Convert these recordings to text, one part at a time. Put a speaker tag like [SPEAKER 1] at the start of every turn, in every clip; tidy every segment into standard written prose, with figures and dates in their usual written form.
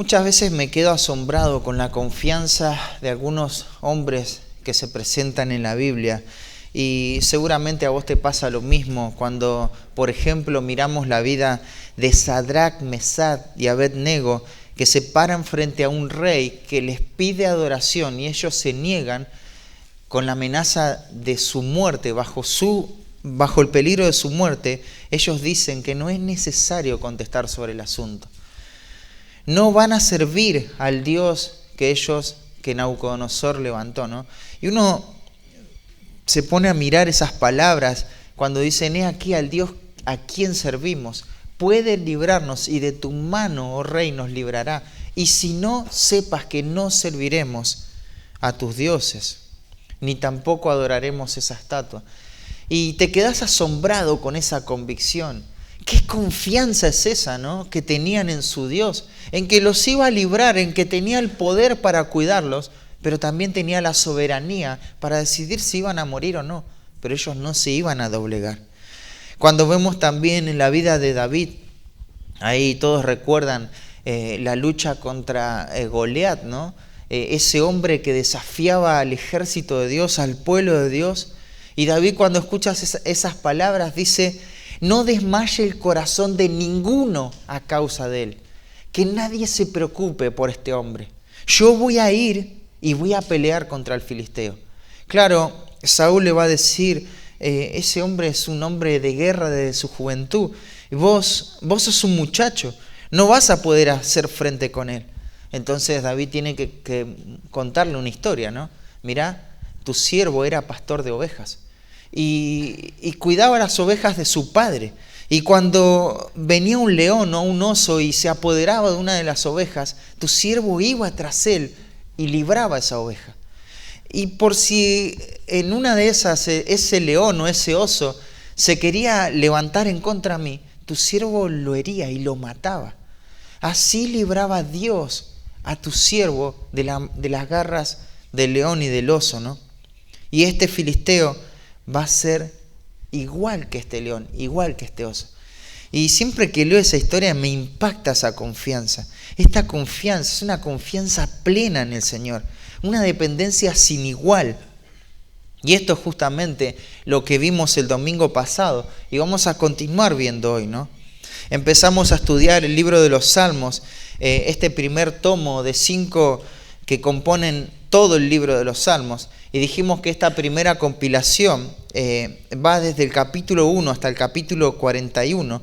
[SPEAKER 1] Muchas veces me quedo asombrado con la confianza de algunos hombres que se presentan en la Biblia, y seguramente a vos te pasa lo mismo cuando, por ejemplo, miramos la vida de Sadrac, Mesach y Abed-Nego, que se paran frente a un rey que les pide adoración y ellos se niegan con la amenaza de su muerte, bajo el peligro de su muerte. Ellos dicen que no es necesario contestar sobre el asunto. No van a servir al Dios que Nabucodonosor levantó, ¿no? Y uno se pone a mirar esas palabras cuando dicen: he aquí al Dios a quien servimos, puede librarnos, y de tu mano, oh rey, nos librará. Y si no, sepas que no serviremos a tus dioses, ni tampoco adoraremos esa estatua. Y te quedas asombrado con esa convicción. ¿Qué confianza es esa, no?, que tenían en su Dios, en que los iba a librar, en que tenía el poder para cuidarlos, pero también tenía la soberanía para decidir si iban a morir o no. Pero ellos no se iban a doblegar. Cuando vemos también en la vida de David, ahí todos recuerdan la lucha contra Goliat, ¿no? Ese hombre que desafiaba al ejército de Dios, al pueblo de Dios. Y David, cuando escucha esas palabras, dice: no desmaye el corazón de ninguno a causa de él. Que nadie se preocupe por este hombre. Yo voy a ir y voy a pelear contra el filisteo. Claro, Saúl le va a decir: ese hombre es un hombre de guerra desde su juventud. Y vos sos un muchacho, no vas a poder hacer frente con él. Entonces David tiene que contarle una historia, ¿no? Mirá, tu siervo era pastor de ovejas. Y cuidaba las ovejas de su padre. Y cuando venía un león o un oso y se apoderaba de una de las ovejas, tu siervo iba tras él y libraba esa oveja. Y por si en una de esas ese león o ese oso se quería levantar en contra de mí, tu siervo lo hería y lo mataba. Así libraba Dios a tu siervo de las garras del león y del oso, ¿no? Y este filisteo va a ser igual que este león, igual que este oso. Y siempre que leo esa historia me impacta esa confianza. Esta confianza es una confianza plena en el Señor, una dependencia sin igual. Y esto es justamente lo que vimos el domingo pasado y vamos a continuar viendo hoy, ¿no? Empezamos a estudiar el libro de los Salmos, este primer tomo de 5 que componen todo el libro de los Salmos. Y dijimos que esta primera compilación va desde el capítulo 1 hasta el capítulo 41.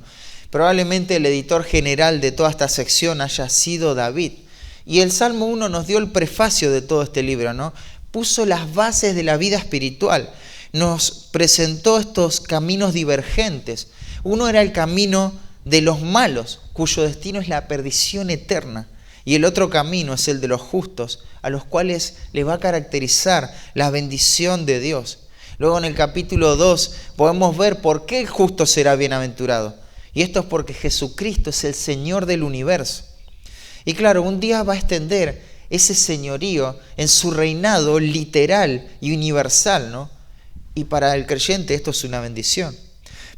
[SPEAKER 1] Probablemente el editor general de toda esta sección haya sido David. Y el Salmo 1 nos dio el prefacio de todo este libro, ¿no? Puso las bases de la vida espiritual. Nos presentó estos caminos divergentes. Uno era el camino de los malos, cuyo destino es la perdición eterna. Y el otro camino es el de los justos, a los cuales les va a caracterizar la bendición de Dios. Luego en el capítulo 2 podemos ver por qué el justo será bienaventurado. Y esto es porque Jesucristo es el Señor del universo. Y claro, un día va a extender ese señorío en su reinado literal y universal, ¿no? Y para el creyente esto es una bendición.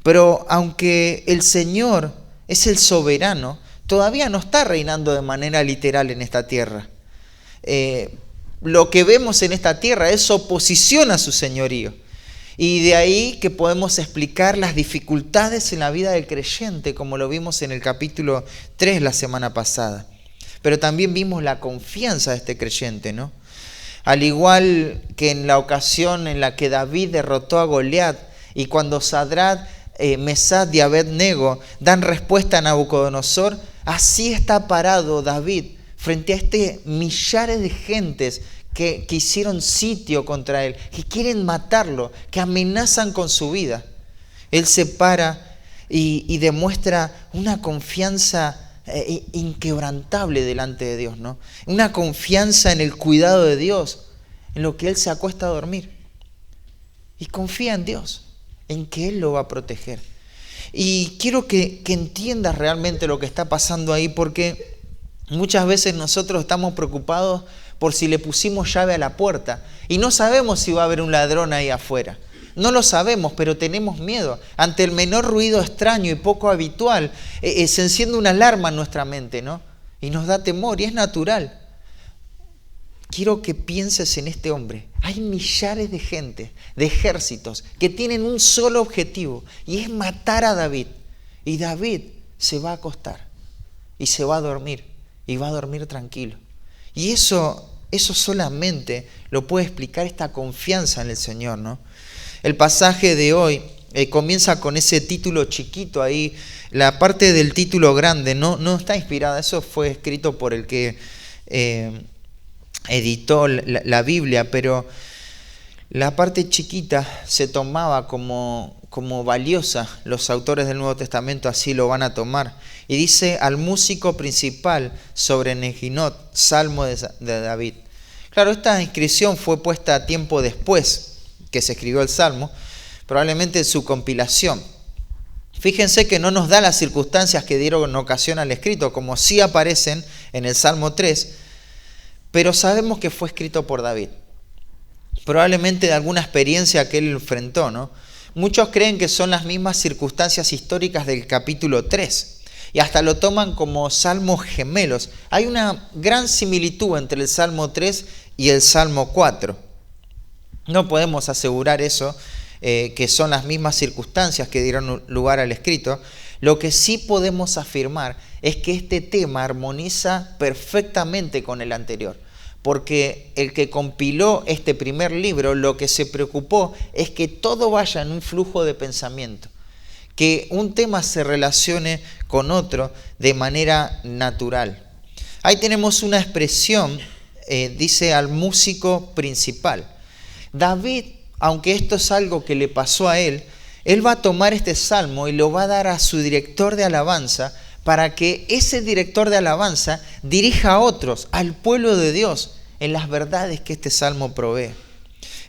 [SPEAKER 1] Pero aunque el Señor es el soberano, todavía no está reinando de manera literal en esta tierra. Lo que vemos en esta tierra es oposición a su señorío. Y de ahí que podemos explicar las dificultades en la vida del creyente, como lo vimos en el capítulo 3 la semana pasada. Pero también vimos la confianza de este creyente, ¿no? Al igual que en la ocasión en la que David derrotó a Goliat y cuando Sadrac, Mesach y Abed-Nego dan respuesta a Nabucodonosor, así está parado David frente a millares de gentes que hicieron sitio contra él, que quieren matarlo, que amenazan con su vida. Él se para y demuestra una confianza inquebrantable delante de Dios, ¿no? Una confianza en el cuidado de Dios, en lo que él se acuesta a dormir. Y confía en Dios, en que Él lo va a proteger. Y quiero que entiendas realmente lo que está pasando ahí, porque muchas veces nosotros estamos preocupados por si le pusimos llave a la puerta y no sabemos si va a haber un ladrón ahí afuera. No lo sabemos, pero tenemos miedo. Ante el menor ruido extraño y poco habitual, se enciende una alarma en nuestra mente, ¿no? y nos da temor y es natural. Quiero que pienses en este hombre. Hay millares de gente, de ejércitos, que tienen un solo objetivo y es matar a David. Y David se va a acostar y se va a dormir y va a dormir tranquilo. Y eso solamente lo puede explicar esta confianza en el Señor, ¿no? El pasaje de hoy comienza con ese título chiquito ahí. La parte del título grande no está inspirada. Eso fue escrito por el que editó la Biblia, pero la parte chiquita se tomaba como valiosa. Los autores del Nuevo Testamento así lo van a tomar. Y dice al músico principal sobre Neginot, salmo de David. Claro, esta inscripción fue puesta tiempo después que se escribió el salmo, probablemente en su compilación. Fíjense que no nos da las circunstancias que dieron ocasión al escrito, como sí aparecen en el Salmo 3, pero sabemos que fue escrito por David. Probablemente de alguna experiencia que él enfrentó, ¿no? Muchos creen que son las mismas circunstancias históricas del capítulo 3 y hasta lo toman como salmos gemelos. Hay una gran similitud entre el Salmo 3 y el Salmo 4. No podemos asegurar eso, que son las mismas circunstancias que dieron lugar al escrito. Lo que sí podemos afirmar es que este tema armoniza perfectamente con el anterior, porque el que compiló este primer libro lo que se preocupó es que todo vaya en un flujo de pensamiento, que un tema se relacione con otro de manera natural. Ahí tenemos una expresión, dice al músico principal. David, aunque esto es algo que le pasó a él va a tomar este salmo y lo va a dar a su director de alabanza para que ese director de alabanza dirija a otros, al pueblo de Dios, en las verdades que este salmo provee.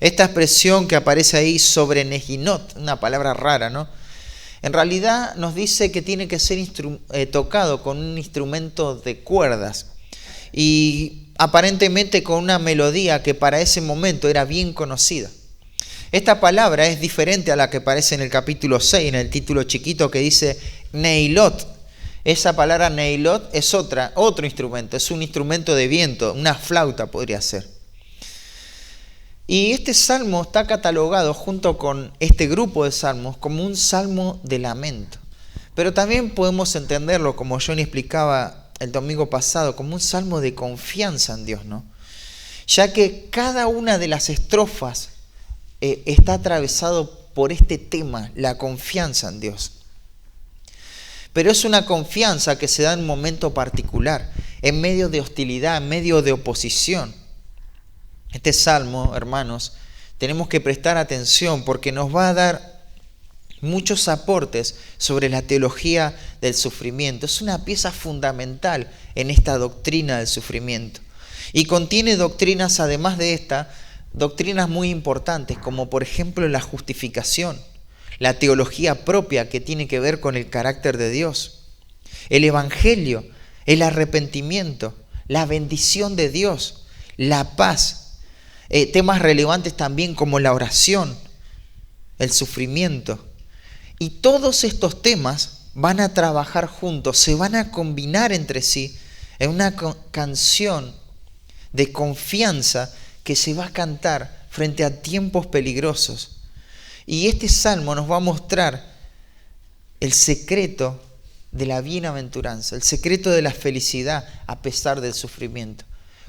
[SPEAKER 1] Esta expresión que aparece ahí sobre Neginot, una palabra rara, ¿no? En realidad nos dice que tiene que ser tocado con un instrumento de cuerdas y aparentemente con una melodía que para ese momento era bien conocida. Esta palabra es diferente a la que aparece en el capítulo 6, en el título chiquito que dice Neilot. Esa palabra Neilot es otro instrumento, es un instrumento de viento, una flauta podría ser. Y este salmo está catalogado junto con este grupo de salmos como un salmo de lamento. Pero también podemos entenderlo, como Johnny explicaba el domingo pasado, como un salmo de confianza en Dios, ¿no? Ya que cada una de las estrofas está atravesado por este tema, la confianza en Dios. Pero es una confianza que se da en un momento particular, en medio de hostilidad, en medio de oposición. Este salmo, hermanos, tenemos que prestar atención porque nos va a dar muchos aportes sobre la teología del sufrimiento. Es una pieza fundamental en esta doctrina del sufrimiento. Y contiene doctrinas, además de esta, doctrinas muy importantes, como por ejemplo la justificación, la teología propia que tiene que ver con el carácter de Dios, el evangelio, el arrepentimiento, la bendición de Dios, la paz, temas relevantes también como la oración, el sufrimiento. Y todos estos temas van a trabajar juntos, se van a combinar entre sí en una canción de confianza que se va a cantar frente a tiempos peligrosos. Y este salmo nos va a mostrar el secreto de la bienaventuranza, el secreto de la felicidad a pesar del sufrimiento.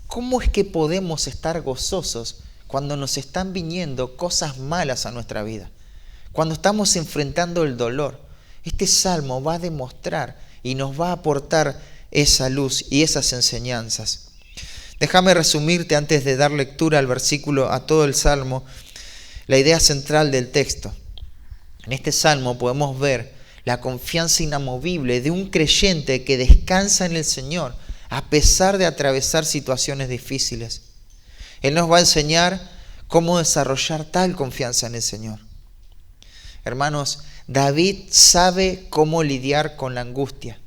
[SPEAKER 1] ¿Cómo es que podemos estar gozosos cuando nos están viniendo cosas malas a nuestra vida? Cuando estamos enfrentando el dolor, este salmo va a demostrar y nos va a aportar esa luz y esas enseñanzas. Déjame resumirte antes de dar lectura al versículo, a todo el salmo, la idea central del texto. En este salmo podemos ver la confianza inamovible de un creyente que descansa en el Señor a pesar de atravesar situaciones difíciles. Él nos va a enseñar cómo desarrollar tal confianza en el Señor. Hermanos, David sabe cómo lidiar con la angustia.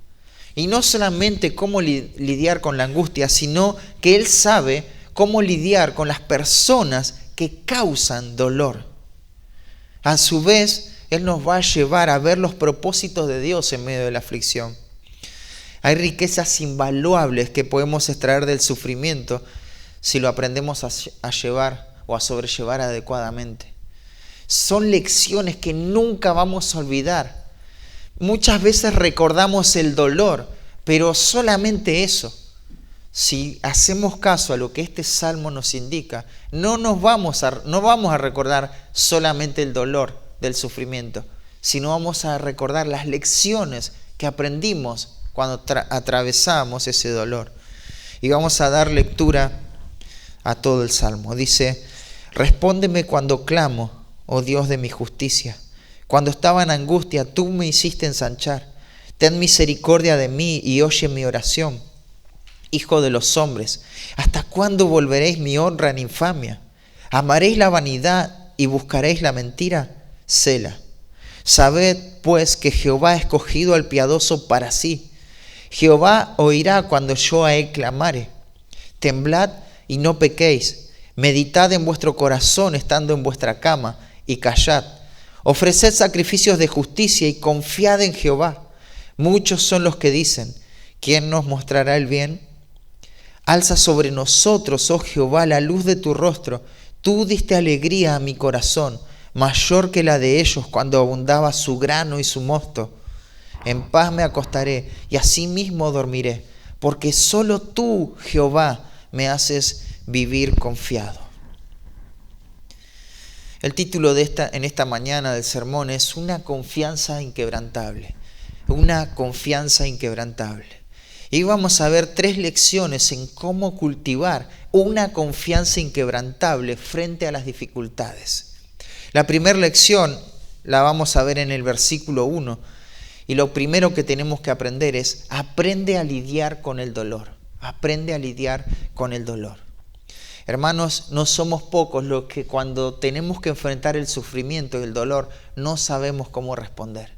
[SPEAKER 1] Y no solamente cómo lidiar con la angustia, sino que él sabe cómo lidiar con las personas que causan dolor. A su vez, él nos va a llevar a ver los propósitos de Dios en medio de la aflicción. Hay riquezas invaluables que podemos extraer del sufrimiento si lo aprendemos a llevar o a sobrellevar adecuadamente. Son lecciones que nunca vamos a olvidar. Muchas veces recordamos el dolor, pero solamente eso. Si hacemos caso a lo que este salmo nos indica, no vamos a recordar solamente el dolor del sufrimiento, sino vamos a recordar las lecciones que aprendimos cuando atravesamos ese dolor. Y vamos a dar lectura a todo el salmo. Dice: respóndeme cuando clamo, oh Dios de mi justicia. Cuando estaba en angustia, tú me hiciste ensanchar. Ten misericordia de mí y oye mi oración. Hijo de los hombres, ¿hasta cuándo volveréis mi honra en infamia? ¿Amaréis la vanidad y buscaréis la mentira? Sela. Sabed, pues, que Jehová ha escogido al piadoso para sí. Jehová oirá cuando yo a él clamare. Temblad y no pequéis. Meditad en vuestro corazón estando en vuestra cama y callad. Ofreced sacrificios de justicia y confiad en Jehová. Muchos son los que dicen: ¿quién nos mostrará el bien? Alza sobre nosotros, oh Jehová, la luz de tu rostro. Tú diste alegría a mi corazón, mayor que la de ellos cuando abundaba su grano y su mosto. En paz me acostaré y asimismo dormiré, porque solo tú, Jehová, me haces vivir confiado. El título en esta mañana del sermón es Una confianza inquebrantable. Una confianza inquebrantable. Y vamos a ver 3 lecciones en cómo cultivar una confianza inquebrantable frente a las dificultades. La primera lección la vamos a ver en el versículo 1. Y lo primero que tenemos que aprender es: aprende a lidiar con el dolor. Aprende a lidiar con el dolor. Hermanos, no somos pocos los que cuando tenemos que enfrentar el sufrimiento y el dolor no sabemos cómo responder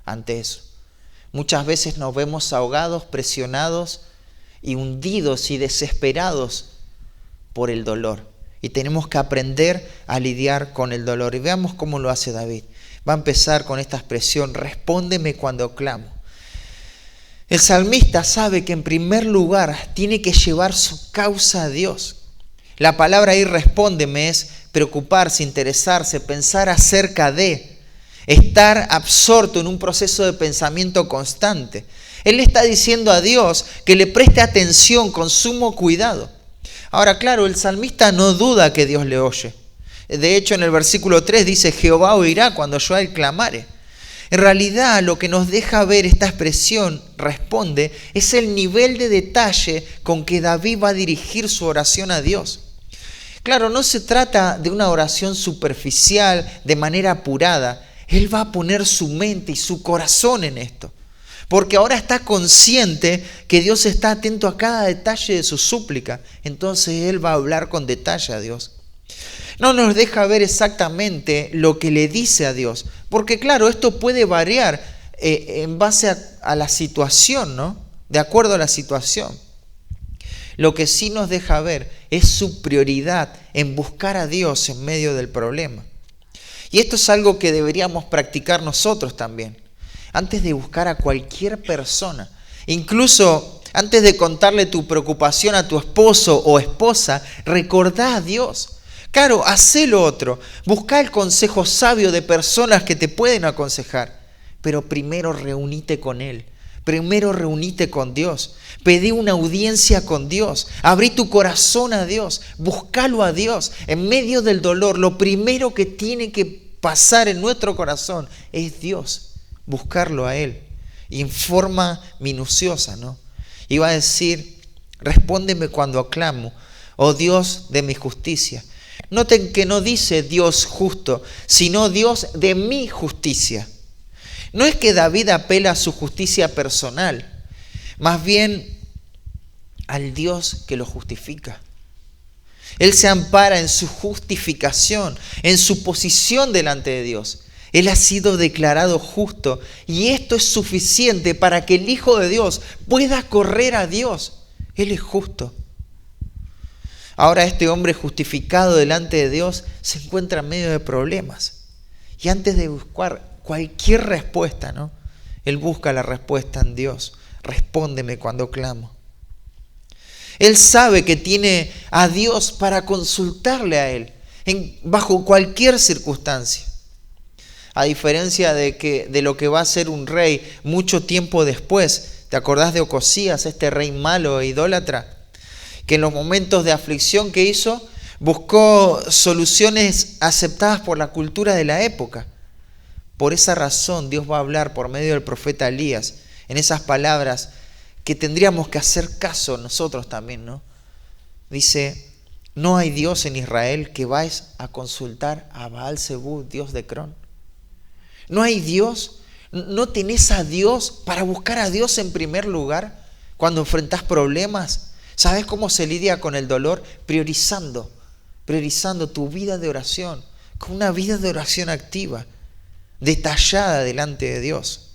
[SPEAKER 1] ante eso. Muchas veces nos vemos ahogados, presionados y hundidos y desesperados por el dolor. Y tenemos que aprender a lidiar con el dolor. Y veamos cómo lo hace David. Va a empezar con esta expresión: respóndeme cuando clamo. El salmista sabe que en primer lugar tiene que llevar su causa a Dios. La palabra ahí respóndeme es preocuparse, interesarse, pensar acerca de, estar absorto en un proceso de pensamiento constante. Él le está diciendo a Dios que le preste atención con sumo cuidado. Ahora, claro, el salmista no duda que Dios le oye. De hecho, en el versículo 3 dice: Jehová oirá cuando yo a él clamare. En realidad, lo que nos deja ver esta expresión, responde, es el nivel de detalle con que David va a dirigir su oración a Dios. Claro, no se trata de una oración superficial, de manera apurada. Él va a poner su mente y su corazón en esto, porque ahora está consciente que Dios está atento a cada detalle de su súplica. Entonces Él va a hablar con detalle a Dios. No nos deja ver exactamente lo que le dice a Dios, porque claro, esto puede variar en base a la situación, ¿no? De acuerdo a la situación. Lo que sí nos deja ver es su prioridad en buscar a Dios en medio del problema. Y esto es algo que deberíamos practicar nosotros también. Antes de buscar a cualquier persona, incluso antes de contarle tu preocupación a tu esposo o esposa, recordá a Dios. Claro, hacé lo otro. Busca el consejo sabio de personas que te pueden aconsejar. Pero primero reunite con Él. Primero reunite con Dios. Pedí una audiencia con Dios. Abrí tu corazón a Dios. Búscalo a Dios. En medio del dolor, lo primero que tiene que pasar en nuestro corazón es Dios. Buscarlo a Él. Y en forma minuciosa, ¿no? Iba a decir: respóndeme cuando aclamo, oh Dios de mi justicia. Noten que no dice Dios justo, sino Dios de mi justicia. No es que David apela a su justicia personal, más bien al Dios que lo justifica. Él se ampara en su justificación, en su posición delante de Dios. Él ha sido declarado justo y esto es suficiente para que el Hijo de Dios pueda correr a Dios. Él es justo. Ahora este hombre justificado delante de Dios se encuentra en medio de problemas. Y antes de buscar cualquier respuesta, ¿no? Él busca la respuesta en Dios. respóndeme cuando clamo. Él sabe que tiene a Dios para consultarle a Él bajo cualquier circunstancia. A diferencia de lo que va a ser un rey mucho tiempo después. ¿Te acordás de Ocosías, este rey malo e idólatra? Que en los momentos de aflicción que hizo, buscó soluciones aceptadas por la cultura de la época. Por esa razón Dios va a hablar por medio del profeta Elías en esas palabras que tendríamos que hacer caso nosotros también, ¿no? Dice, no hay Dios en Israel que vais a consultar a Baal-Zebub, Dios de Cron. No hay Dios, no tenés a Dios para buscar a Dios en primer lugar cuando enfrentás problemas. ¿Sabes cómo se lidia con el dolor? Priorizando tu vida de oración, con una vida de oración activa, detallada delante de Dios.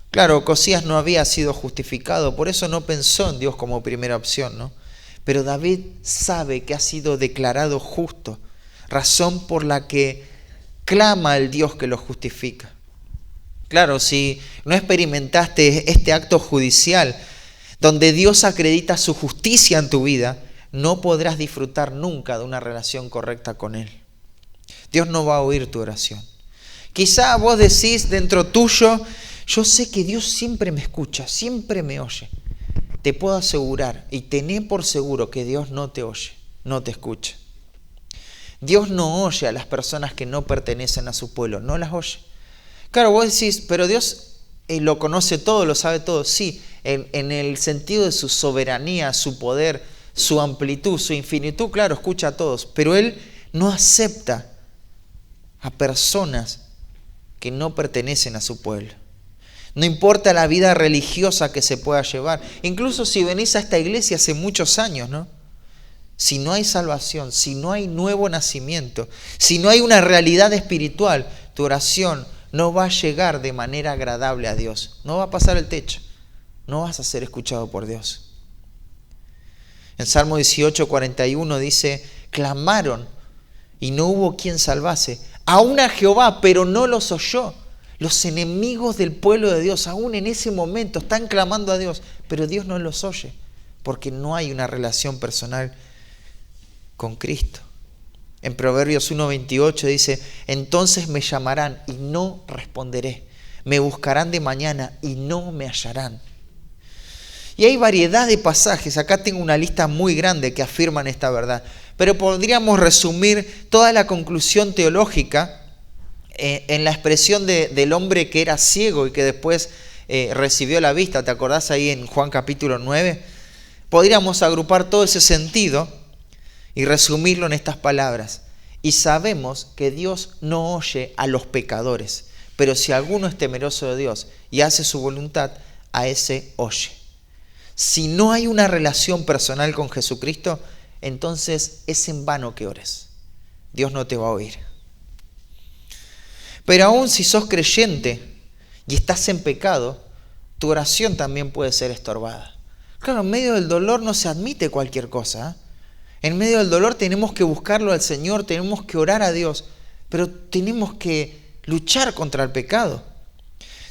[SPEAKER 1] Claro, Ocosías no había sido justificado, por eso no pensó en Dios como primera opción, ¿no? Pero David sabe que ha sido declarado justo, razón por la que clama al Dios que lo justifica. Claro, si no experimentaste este acto judicial donde Dios acredita su justicia en tu vida, no podrás disfrutar nunca de una relación correcta con Él. Dios no va a oír tu oración. Quizá vos decís dentro tuyo, yo sé que Dios siempre me escucha, siempre me oye. Te puedo asegurar y tené por seguro que Dios no te oye, no te escucha. Dios no oye a las personas que no pertenecen a su pueblo, no las oye. Claro, vos decís, pero Dios lo conoce todo, lo sabe todo. Sí, en el sentido de su soberanía, su poder, su amplitud, su infinitud, claro, escucha a todos. Pero Él no acepta a personas que no pertenecen a su pueblo. No importa la vida religiosa que se pueda llevar. Incluso si venís a esta iglesia hace muchos años, ¿no? Si no hay salvación, si no hay nuevo nacimiento, si no hay una realidad espiritual, tu oración no va a llegar de manera agradable a Dios. No va a pasar el techo. No vas a ser escuchado por Dios. En Salmo 18:41 dice, clamaron y no hubo quien salvase. Aún a Jehová, pero no los oyó. Los enemigos del pueblo de Dios, aún en ese momento, están clamando a Dios, pero Dios no los oye, porque no hay una relación personal con Cristo. En Proverbios 1:28 dice, entonces me llamarán y no responderé. Me buscarán de mañana y no me hallarán. Y hay variedad de pasajes, acá tengo una lista muy grande que afirman esta verdad, pero podríamos resumir toda la conclusión teológica en la expresión del hombre que era ciego y que después recibió la vista. ¿Te acordás ahí en Juan capítulo 9? Podríamos agrupar todo ese sentido y resumirlo en estas palabras. Y sabemos que Dios no oye a los pecadores, pero si alguno es temeroso de Dios y hace su voluntad, a ese oye. Si no hay una relación personal con Jesucristo, entonces es en vano que ores. Dios no te va a oír. Pero aún si sos creyente y estás en pecado, tu oración también puede ser estorbada. Claro, en medio del dolor no se admite cualquier cosa, ¿eh? En medio del dolor tenemos que buscarlo al Señor, tenemos que orar a Dios, pero tenemos que luchar contra el pecado.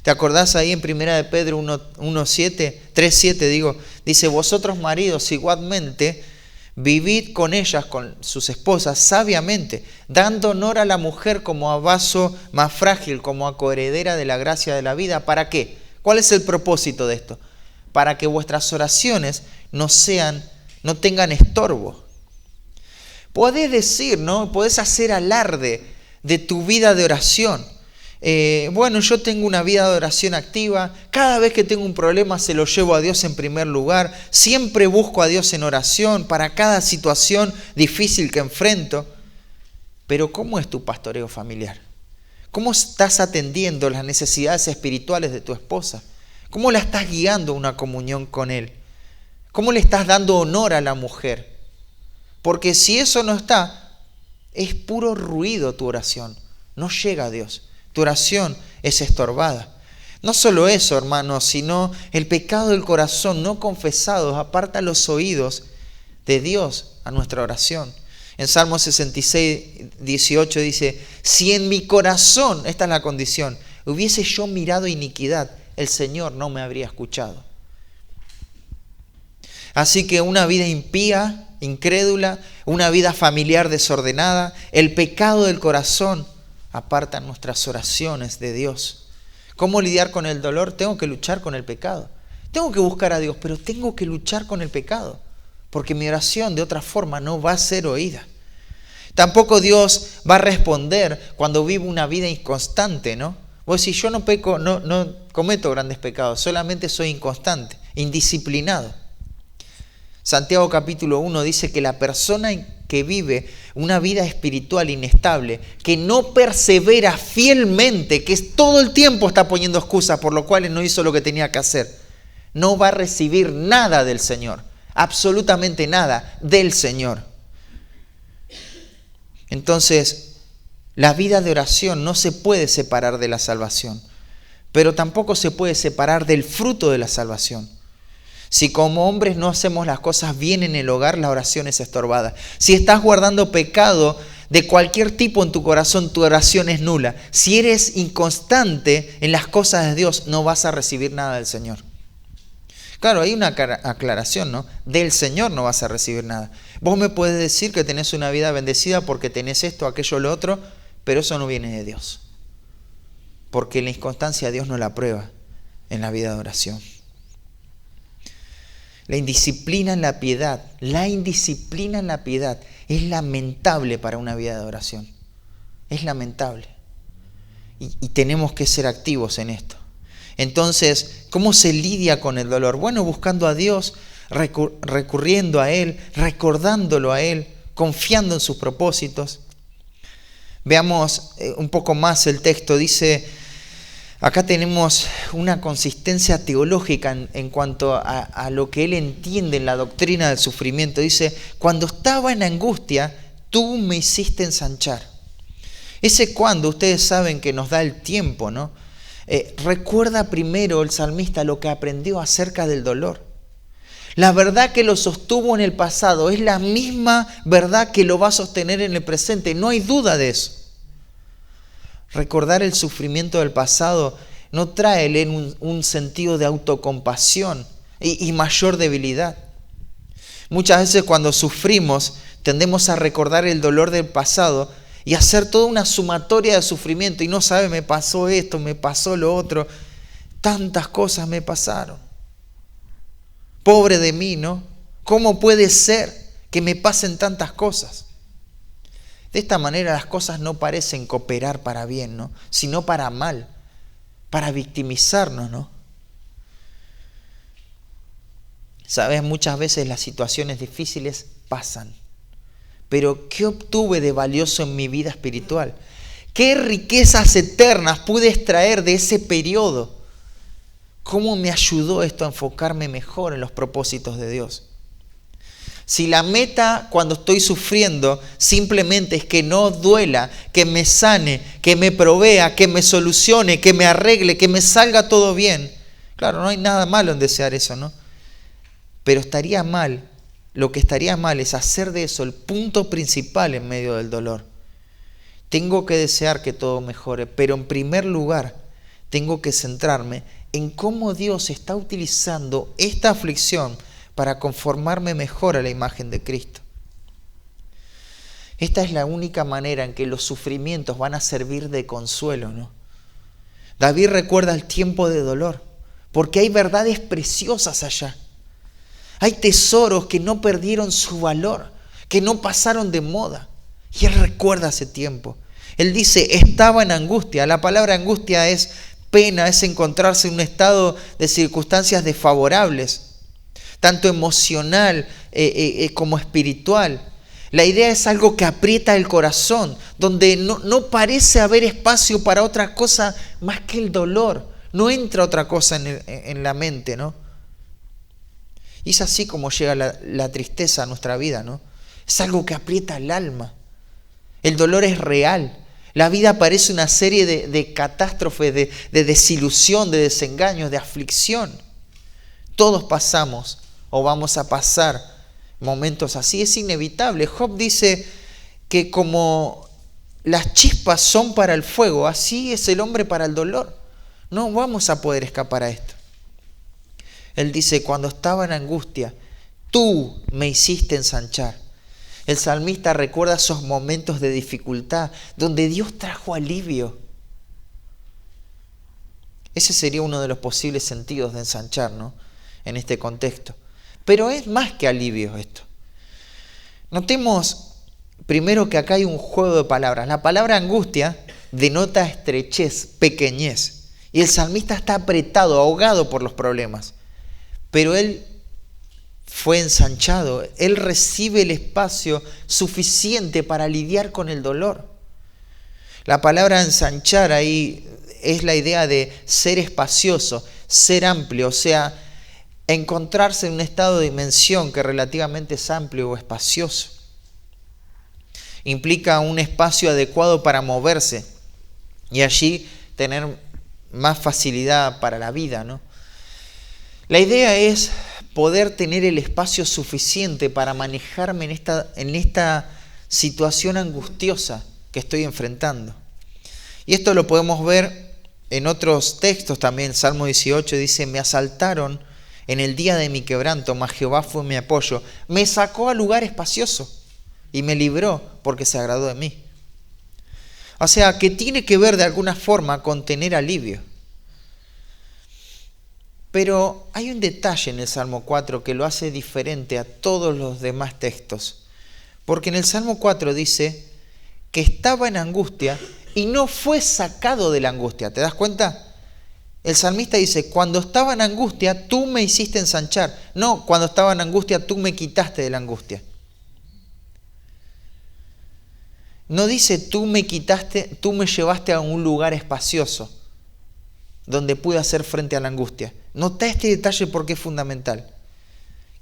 [SPEAKER 1] ¿Te acordás ahí en 1 de Pedro 3:7 dice, vosotros maridos igualmente vivid con ellas, con sus esposas, sabiamente, dando honor a la mujer como a vaso más frágil, como a coheredera de la gracia de la vida. ¿Para qué? ¿Cuál es el propósito de esto? Para que vuestras oraciones no tengan estorbo. Podés decir, ¿no? Podés hacer alarde de tu vida de oración. Bueno, yo tengo una vida de oración activa, cada vez que tengo un problema se lo llevo a Dios en primer lugar, siempre busco a Dios en oración para cada situación difícil que enfrento. Pero ¿cómo es tu pastoreo familiar? ¿Cómo estás atendiendo las necesidades espirituales de tu esposa? ¿Cómo la estás guiando a una comunión con Él? ¿Cómo le estás dando honor a la mujer? Porque si eso no está, es puro ruido tu oración, no llega a Dios. Tu oración es estorbada. No solo eso, hermanos, sino el pecado del corazón no confesado aparta los oídos de Dios a nuestra oración. En Salmo 66:18 dice, si en mi corazón, esta es la condición, hubiese yo mirado iniquidad, el Señor no me habría escuchado. Así que una vida impía, incrédula, una vida familiar desordenada, el pecado del corazón apartan nuestras oraciones de Dios. ¿Cómo lidiar con el dolor? Tengo que luchar con el pecado. Tengo que buscar a Dios, pero tengo que luchar con el pecado, porque mi oración de otra forma no va a ser oída. Tampoco Dios va a responder cuando vivo una vida inconstante, ¿no? Vos decís, yo no peco, no cometo grandes pecados, solamente soy inconstante, indisciplinado. Santiago capítulo 1 dice que la persona que vive una vida espiritual inestable, que no persevera fielmente, que todo el tiempo está poniendo excusas por lo cual no hizo lo que tenía que hacer, no va a recibir nada del Señor, absolutamente nada del Señor. Entonces, la vida de oración no se puede separar de la salvación, pero tampoco se puede separar del fruto de la salvación. Si como hombres no hacemos las cosas bien en el hogar, la oración es estorbada. Si estás guardando pecado de cualquier tipo en tu corazón, tu oración es nula. Si eres inconstante en las cosas de Dios, no vas a recibir nada del Señor. Claro, hay una aclaración, ¿no? Del Señor no vas a recibir nada. Vos me puedes decir que tenés una vida bendecida porque tenés esto, aquello, lo otro, pero eso no viene de Dios. Porque la inconstancia Dios no la aprueba en la vida de oración. La indisciplina en la piedad es lamentable para una vida de oración. Es lamentable. Y tenemos que ser activos en esto. Entonces, ¿cómo se lidia con el dolor? Bueno, buscando a Dios, recurriendo a Él, recordándolo a Él, confiando en sus propósitos. Veamos un poco más el texto. Dice, acá tenemos una consistencia teológica en cuanto a lo que él entiende en la doctrina del sufrimiento. Dice, cuando estaba en angustia, tú me hiciste ensanchar. Ese cuando, ustedes saben que nos da el tiempo, ¿no? Recuerda primero el salmista lo que aprendió acerca del dolor. La verdad que lo sostuvo en el pasado es la misma verdad que lo va a sostener en el presente. No hay duda de eso. Recordar el sufrimiento del pasado no trae un sentido de autocompasión y mayor debilidad. Muchas veces cuando sufrimos tendemos a recordar el dolor del pasado y hacer toda una sumatoria de sufrimiento y no sabe, me pasó esto, me pasó lo otro, tantas cosas me pasaron. Pobre de mí, ¿no? ¿Cómo puede ser que me pasen tantas cosas? De esta manera las cosas no parecen cooperar para bien, ¿no? Sino para mal, para victimizarnos, ¿no? Sabes, muchas veces las situaciones difíciles pasan. Pero ¿qué obtuve de valioso en mi vida espiritual? ¿Qué riquezas eternas pude extraer de ese periodo? ¿Cómo me ayudó esto a enfocarme mejor en los propósitos de Dios? Si la meta cuando estoy sufriendo simplemente es que no duela, que me sane, que me provea, que me solucione, que me arregle, que me salga todo bien. Claro, no hay nada malo en desear eso, ¿no? Pero estaría mal, lo que estaría mal es hacer de eso el punto principal en medio del dolor. Tengo que desear que todo mejore, pero en primer lugar tengo que centrarme en cómo Dios está utilizando esta aflicción para conformarme mejor a la imagen de Cristo. Esta es la única manera en que los sufrimientos van a servir de consuelo, ¿no? David recuerda el tiempo de dolor, porque hay verdades preciosas allá. Hay tesoros que no perdieron su valor, que no pasaron de moda. Y él recuerda ese tiempo. Él dice, estaba en angustia. La palabra angustia es pena, es encontrarse en un estado de circunstancias desfavorables, tanto emocional como espiritual. La idea es algo que aprieta el corazón, donde no parece haber espacio para otra cosa más que el dolor. No entra otra cosa en la mente, ¿no? Y es así como llega la tristeza a nuestra vida, ¿no? Es algo que aprieta el alma. El dolor es real. La vida parece una serie de catástrofes, de desilusión, de desengaños, de aflicción. Todos pasamos o vamos a pasar momentos así, es inevitable. Job dice que como las chispas son para el fuego, así es el hombre para el dolor. No vamos a poder escapar a esto. Él dice, cuando estaba en angustia, tú me hiciste ensanchar. El salmista recuerda esos momentos de dificultad donde Dios trajo alivio. Ese sería uno de los posibles sentidos de ensanchar, ¿no? En este contexto. Pero es más que alivio esto. Notemos primero que acá hay un juego de palabras. La palabra angustia denota estrechez, pequeñez. Y el salmista está apretado, ahogado por los problemas. Pero él fue ensanchado. Él recibe el espacio suficiente para lidiar con el dolor. La palabra ensanchar ahí es la idea de ser espacioso, ser amplio, o sea, encontrarse en un estado de dimensión que relativamente es amplio o espacioso. Implica un espacio adecuado para moverse y allí tener más facilidad para la vida, ¿no? La idea es poder tener el espacio suficiente para manejarme en esta situación angustiosa que estoy enfrentando. Y esto lo podemos ver en otros textos también. Salmo 18 dice, me asaltaron en el día de mi quebranto, mas Jehová fue mi apoyo. Me sacó a lugar espacioso y me libró porque se agradó de mí. O sea, que tiene que ver de alguna forma con tener alivio. Pero hay un detalle en el Salmo 4 que lo hace diferente a todos los demás textos. Porque en el Salmo 4 dice que estaba en angustia y no fue sacado de la angustia. ¿Te das cuenta? El salmista dice, cuando estaba en angustia, tú me hiciste ensanchar. No, cuando estaba en angustia, tú me quitaste de la angustia. No dice, tú me quitaste, tú me llevaste a un lugar espacioso donde pude hacer frente a la angustia. Nota este detalle porque es fundamental.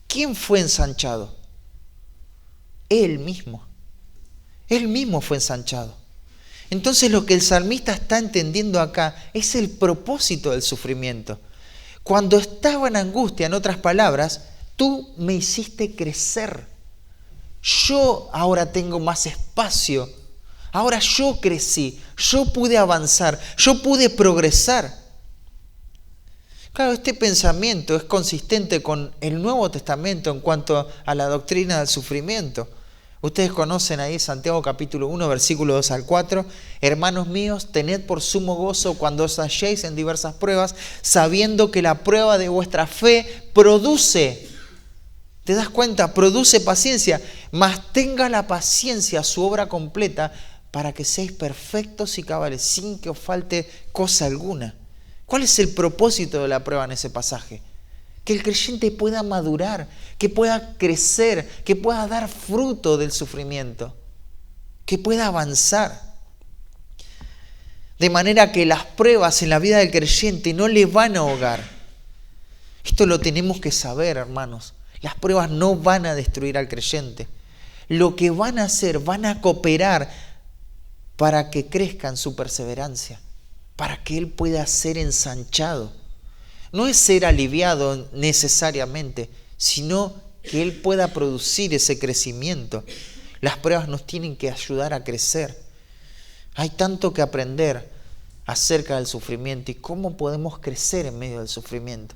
[SPEAKER 1] ¿Quién fue ensanchado? Él mismo. Él mismo fue ensanchado. Entonces lo que el salmista está entendiendo acá es el propósito del sufrimiento. Cuando estaba en angustia, en otras palabras, tú me hiciste crecer. Yo ahora tengo más espacio. Ahora yo crecí, yo pude avanzar, yo pude progresar. Claro, este pensamiento es consistente con el Nuevo Testamento en cuanto a la doctrina del sufrimiento. Ustedes conocen ahí Santiago capítulo 1, versículo 2 al 4. Hermanos míos, tened por sumo gozo cuando os halléis en diversas pruebas, sabiendo que la prueba de vuestra fe produce, ¿te das cuenta? Produce paciencia, mas tenga la paciencia su obra completa para que seáis perfectos y cabales, sin que os falte cosa alguna. ¿Cuál es el propósito de la prueba en ese pasaje? Que el creyente pueda madurar, que pueda crecer, que pueda dar fruto del sufrimiento, que pueda avanzar. De manera que las pruebas en la vida del creyente no le van a ahogar. Esto lo tenemos que saber, hermanos. Las pruebas no van a destruir al creyente. Lo que van a hacer, van a cooperar para que crezca en su perseverancia, para que él pueda ser ensanchado. No es ser aliviado necesariamente, sino que él pueda producir ese crecimiento. Las pruebas nos tienen que ayudar a crecer. Hay tanto que aprender acerca del sufrimiento y cómo podemos crecer en medio del sufrimiento.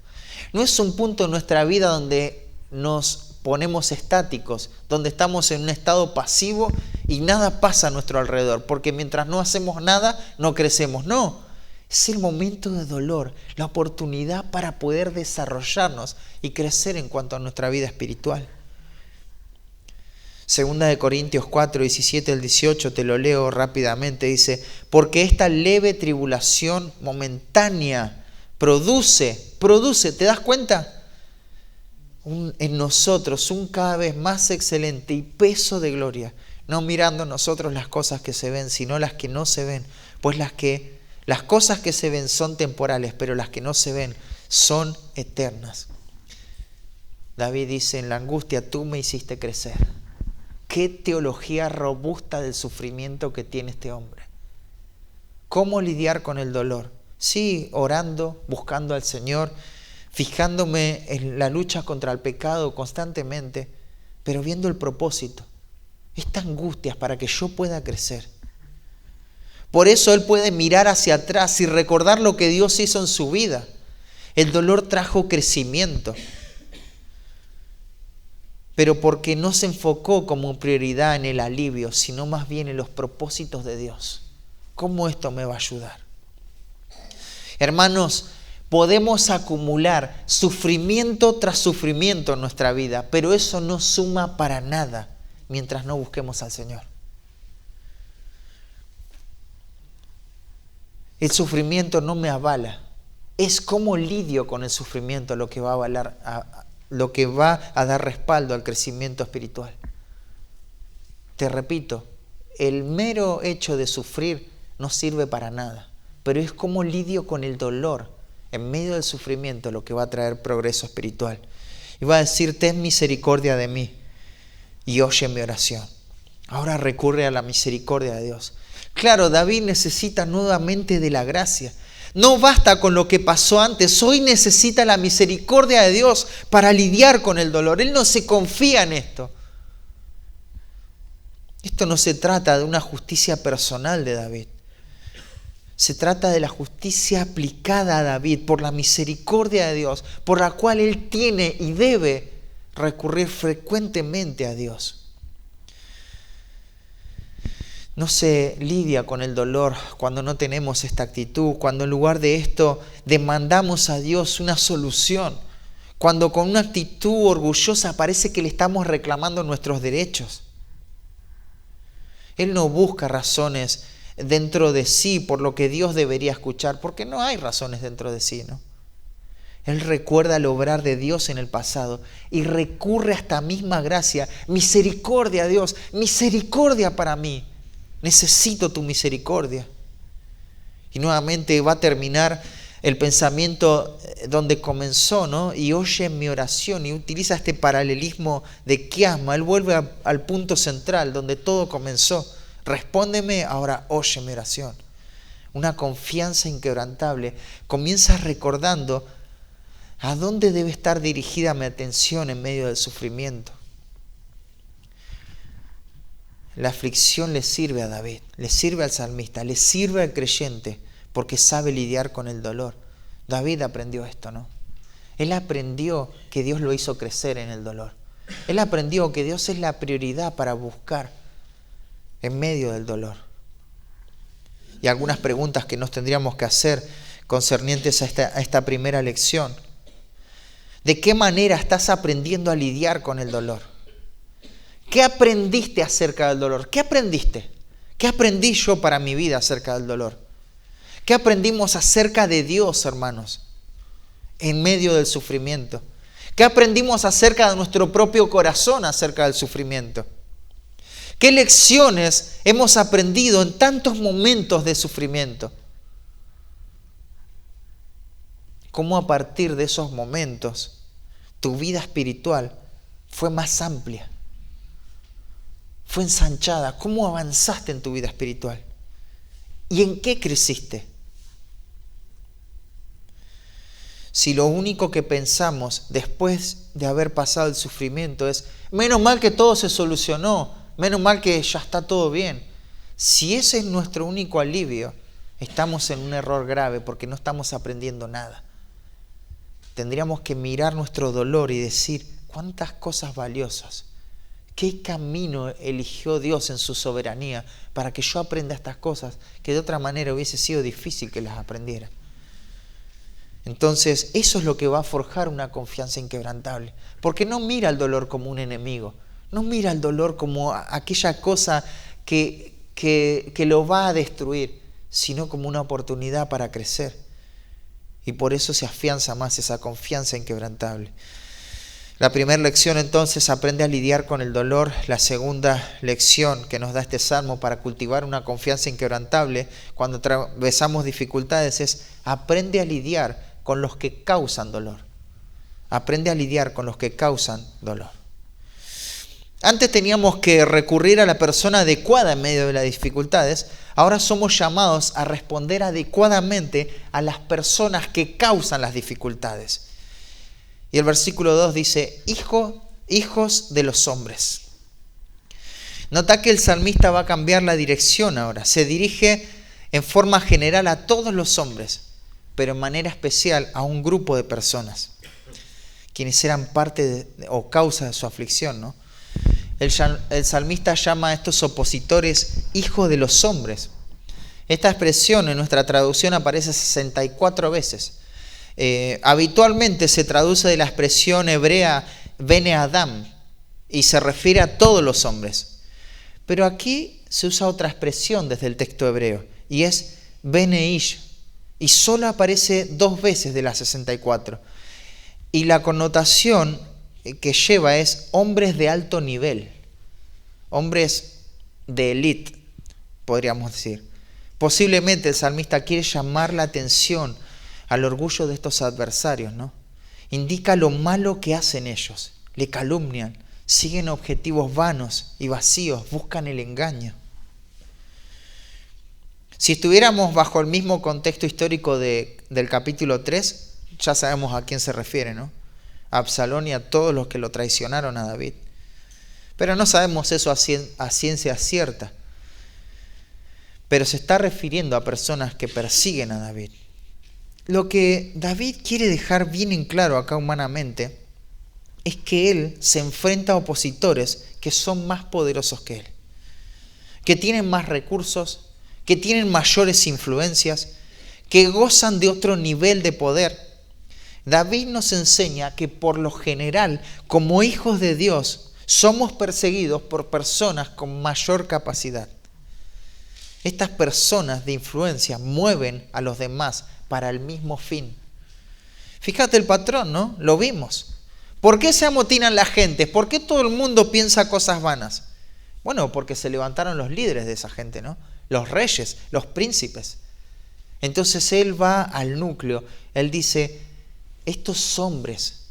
[SPEAKER 1] No es un punto en nuestra vida donde nos ponemos estáticos, donde estamos en un estado pasivo y nada pasa a nuestro alrededor, porque mientras no hacemos nada, no crecemos. No. Es el momento de dolor, la oportunidad para poder desarrollarnos y crecer en cuanto a nuestra vida espiritual. Segunda de Corintios 4, 17 al 18, te lo leo rápidamente, dice, porque esta leve tribulación momentánea produce, ¿te das cuenta? En nosotros un cada vez más excelente y peso de gloria, no mirando nosotros las cosas que se ven, sino las que no se ven, pues las cosas que se ven son temporales, pero las que no se ven son eternas. David dice, en la angustia tú me hiciste crecer. Qué teología robusta del sufrimiento que tiene este hombre. ¿Cómo lidiar con el dolor? Sí, orando, buscando al Señor, fijándome en la lucha contra el pecado constantemente, pero viendo el propósito. Esta angustia es para que yo pueda crecer. Por eso él puede mirar hacia atrás y recordar lo que Dios hizo en su vida. El dolor trajo crecimiento, pero porque no se enfocó como prioridad en el alivio, sino más bien en los propósitos de Dios. ¿Cómo esto me va a ayudar? Hermanos, podemos acumular sufrimiento tras sufrimiento en nuestra vida, pero eso no suma para nada mientras no busquemos al Señor. El sufrimiento no me avala. Es cómo lidio con el sufrimiento lo que va a avalar, lo que va a dar respaldo al crecimiento espiritual. Te repito, el mero hecho de sufrir no sirve para nada, pero es cómo lidio con el dolor en medio del sufrimiento lo que va a traer progreso espiritual. Y va a decir, ten misericordia de mí y oye mi oración. Ahora recurre a la misericordia de Dios. Claro, David necesita nuevamente de la gracia. No basta con lo que pasó antes. Hoy necesita la misericordia de Dios para lidiar con el dolor. Él no se confía en esto. Esto no se trata de una justicia personal de David. Se trata de la justicia aplicada a David por la misericordia de Dios, por la cual él tiene y debe recurrir frecuentemente a Dios. No se lidia con el dolor cuando no tenemos esta actitud, cuando en lugar de esto demandamos a Dios una solución, cuando con una actitud orgullosa parece que le estamos reclamando nuestros derechos. Él no busca razones dentro de sí por lo que Dios debería escuchar, porque no hay razones dentro de sí, ¿no? Él recuerda el obrar de Dios en el pasado y recurre a esta misma gracia. Misericordia, Dios, misericordia para mí. Necesito tu misericordia. Y nuevamente va a terminar el pensamiento donde comenzó, ¿no? Y oye mi oración, y utiliza este paralelismo de quiasma. Él vuelve al punto central donde todo comenzó. Respóndeme, ahora oye mi oración. Una confianza inquebrantable. Comienza recordando a dónde debe estar dirigida mi atención en medio del sufrimiento. La aflicción le sirve a David, le sirve al salmista, le sirve al creyente porque sabe lidiar con el dolor. David aprendió esto, ¿no? Él aprendió que Dios lo hizo crecer en el dolor. Él aprendió que Dios es la prioridad para buscar en medio del dolor. Y algunas preguntas que nos tendríamos que hacer concernientes a esta primera lección. ¿De qué manera estás aprendiendo a lidiar con el dolor? ¿Qué aprendiste acerca del dolor? ¿Qué aprendiste? ¿Qué aprendí yo para mi vida acerca del dolor? ¿Qué aprendimos acerca de Dios, hermanos, en medio del sufrimiento? ¿Qué aprendimos acerca de nuestro propio corazón acerca del sufrimiento? ¿Qué lecciones hemos aprendido en tantos momentos de sufrimiento? ¿Cómo a partir de esos momentos tu vida espiritual fue más amplia? Fue ensanchada. ¿Cómo avanzaste en tu vida espiritual? ¿Y en qué creciste? Si lo único que pensamos después de haber pasado el sufrimiento es, menos mal que todo se solucionó, menos mal que ya está todo bien. Si ese es nuestro único alivio, estamos en un error grave porque no estamos aprendiendo nada. Tendríamos que mirar nuestro dolor y decir, cuántas cosas valiosas. ¿Qué camino eligió Dios en su soberanía para que yo aprenda estas cosas que de otra manera hubiese sido difícil que las aprendiera? Entonces, eso es lo que va a forjar una confianza inquebrantable. Porque no mira el dolor como un enemigo, no mira el dolor como aquella cosa que lo va a destruir, sino como una oportunidad para crecer. Y por eso se afianza más esa confianza inquebrantable. La primera lección entonces aprende a lidiar con el dolor. La segunda lección que nos da este salmo para cultivar una confianza inquebrantable cuando atravesamos dificultades es aprende a lidiar con los que causan dolor. Aprende a lidiar con los que causan dolor. Antes teníamos que recurrir a la persona adecuada en medio de las dificultades. Ahora somos llamados a responder adecuadamente a las personas que causan las dificultades. Y el versículo 2 dice, hijos de los hombres. Nota que el salmista va a cambiar la dirección ahora. Se dirige en forma general a todos los hombres, pero en manera especial a un grupo de personas, quienes eran parte o causa de su aflicción, ¿no? El salmista llama a estos opositores hijos de los hombres. Esta expresión en nuestra traducción aparece 64 veces. Habitualmente se traduce de la expresión hebrea Bene Adam y se refiere a todos los hombres. Pero aquí se usa otra expresión desde el texto hebreo y es Bene Ish, y solo aparece 2 veces de las 64. Y la connotación que lleva es hombres de alto nivel, hombres de élite, podríamos decir. Posiblemente el salmista quiere llamar la atención al orgullo de estos adversarios, ¿no? Indica lo malo que hacen ellos, le calumnian, siguen objetivos vanos y vacíos, buscan el engaño. Si estuviéramos bajo el mismo contexto histórico del capítulo 3, ya sabemos a quién se refiere, ¿no? A Absalón y a todos los que lo traicionaron a David. Pero no sabemos eso a ciencia cierta. Pero se está refiriendo a personas que persiguen a David. Lo que David quiere dejar bien en claro acá humanamente es que él se enfrenta a opositores que son más poderosos que él, que tienen más recursos, que tienen mayores influencias, que gozan de otro nivel de poder. David nos enseña que por lo general, como hijos de Dios, somos perseguidos por personas con mayor capacidad. Estas personas de influencia mueven a los demás para el mismo fin. Fíjate el patrón, ¿no? Lo vimos. ¿Por qué se amotinan la gente? ¿Por qué todo el mundo piensa cosas vanas? Bueno, porque se levantaron los líderes de esa gente, ¿no? Los reyes, los príncipes. Entonces él va al núcleo. Él dice, estos hombres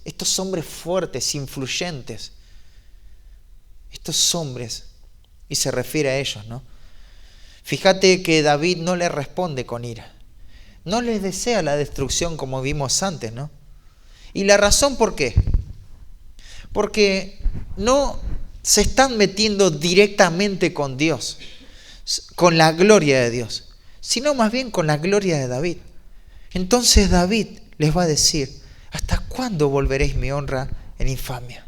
[SPEAKER 1] fuertes, influyentes, estos hombres, y se refiere a ellos, ¿no? Fíjate que David no le responde con ira. No les desea la destrucción como vimos antes, ¿no? ¿Y la razón por qué? Porque no se están metiendo directamente con Dios, con la gloria de Dios, sino más bien con la gloria de David. Entonces David les va a decir, ¿hasta cuándo volveréis mi honra en infamia?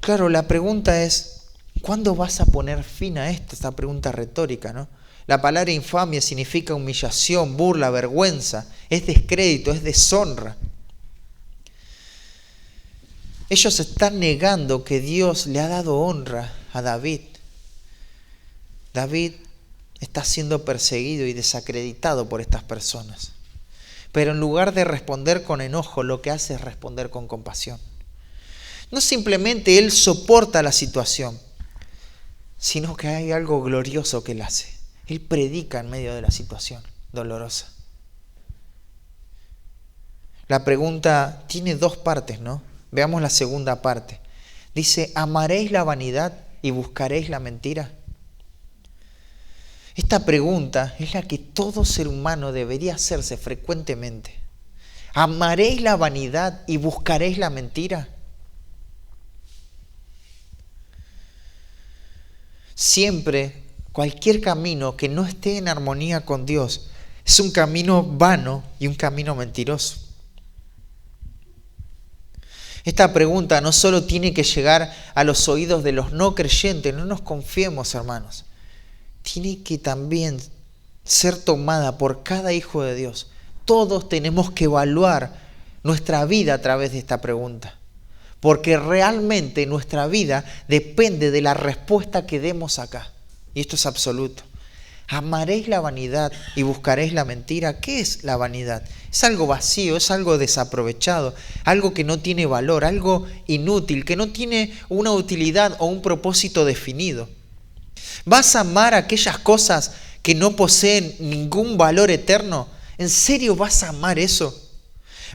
[SPEAKER 1] Claro, la pregunta es, ¿cuándo vas a poner fin a esto? Esta pregunta retórica, ¿no? La palabra infamia significa humillación, burla, vergüenza, es descrédito, es deshonra. Ellos están negando que Dios le ha dado honra a David. David está siendo perseguido y desacreditado por estas personas. Pero en lugar de responder con enojo, lo que hace es responder con compasión. No simplemente él soporta la situación, sino que hay algo glorioso que él hace. Él predica en medio de la situación dolorosa. La pregunta tiene 2 partes, ¿no? Veamos la segunda parte. Dice, ¿amaréis la vanidad y buscaréis la mentira? Esta pregunta es la que todo ser humano debería hacerse frecuentemente. ¿Amaréis la vanidad y buscaréis la mentira? Siempre, cualquier camino que no esté en armonía con Dios es un camino vano y un camino mentiroso. Esta pregunta no solo tiene que llegar a los oídos de los no creyentes, no nos confiemos, hermanos. Tiene que también ser tomada por cada hijo de Dios. Todos tenemos que evaluar nuestra vida a través de esta pregunta. Porque realmente nuestra vida depende de la respuesta que demos acá. Y esto es absoluto. ¿Amaréis la vanidad y buscaréis la mentira? ¿Qué es la vanidad? Es algo vacío, es algo desaprovechado, algo que no tiene valor, algo inútil, que no tiene una utilidad o un propósito definido. ¿Vas a amar aquellas cosas que no poseen ningún valor eterno? ¿En serio vas a amar eso?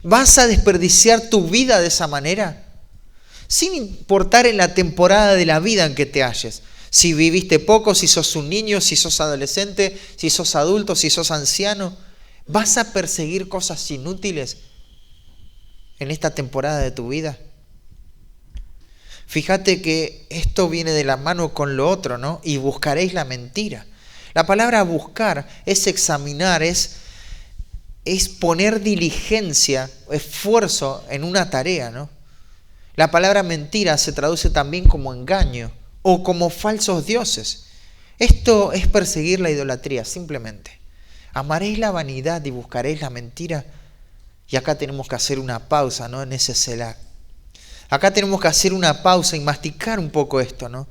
[SPEAKER 1] ¿Vas a desperdiciar tu vida de esa manera? Sin importar en la temporada de la vida en que te halles. Si viviste poco, si sos un niño, si sos adolescente, si sos adulto, si sos anciano, ¿vas a perseguir cosas inútiles en esta temporada de tu vida? Fíjate que esto viene de la mano con lo otro, ¿no? Y buscaréis la mentira. La palabra buscar es examinar, es poner diligencia, esfuerzo en una tarea, ¿no? La palabra mentira se traduce también como engaño o como falsos dioses. Esto es perseguir la idolatría, simplemente. Amaréis la vanidad y buscaréis la mentira. Y acá tenemos que hacer una pausa, ¿no? En ese Selah. Acá tenemos que hacer una pausa y masticar un poco esto, ¿no?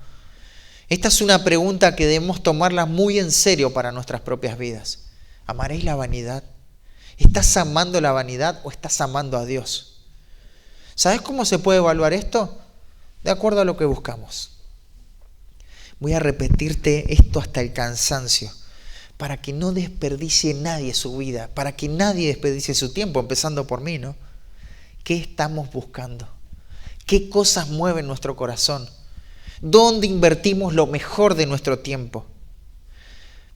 [SPEAKER 1] Esta es una pregunta que debemos tomarla muy en serio para nuestras propias vidas. ¿Amaréis la vanidad? ¿Estás amando la vanidad o estás amando a Dios? ¿Sabes cómo se puede evaluar esto? De acuerdo a lo que buscamos. Voy a repetirte esto hasta el cansancio, para que no desperdicie nadie su vida, para que nadie desperdicie su tiempo, empezando por mí, ¿no? ¿Qué estamos buscando? ¿Qué cosas mueven nuestro corazón? ¿Dónde invertimos lo mejor de nuestro tiempo?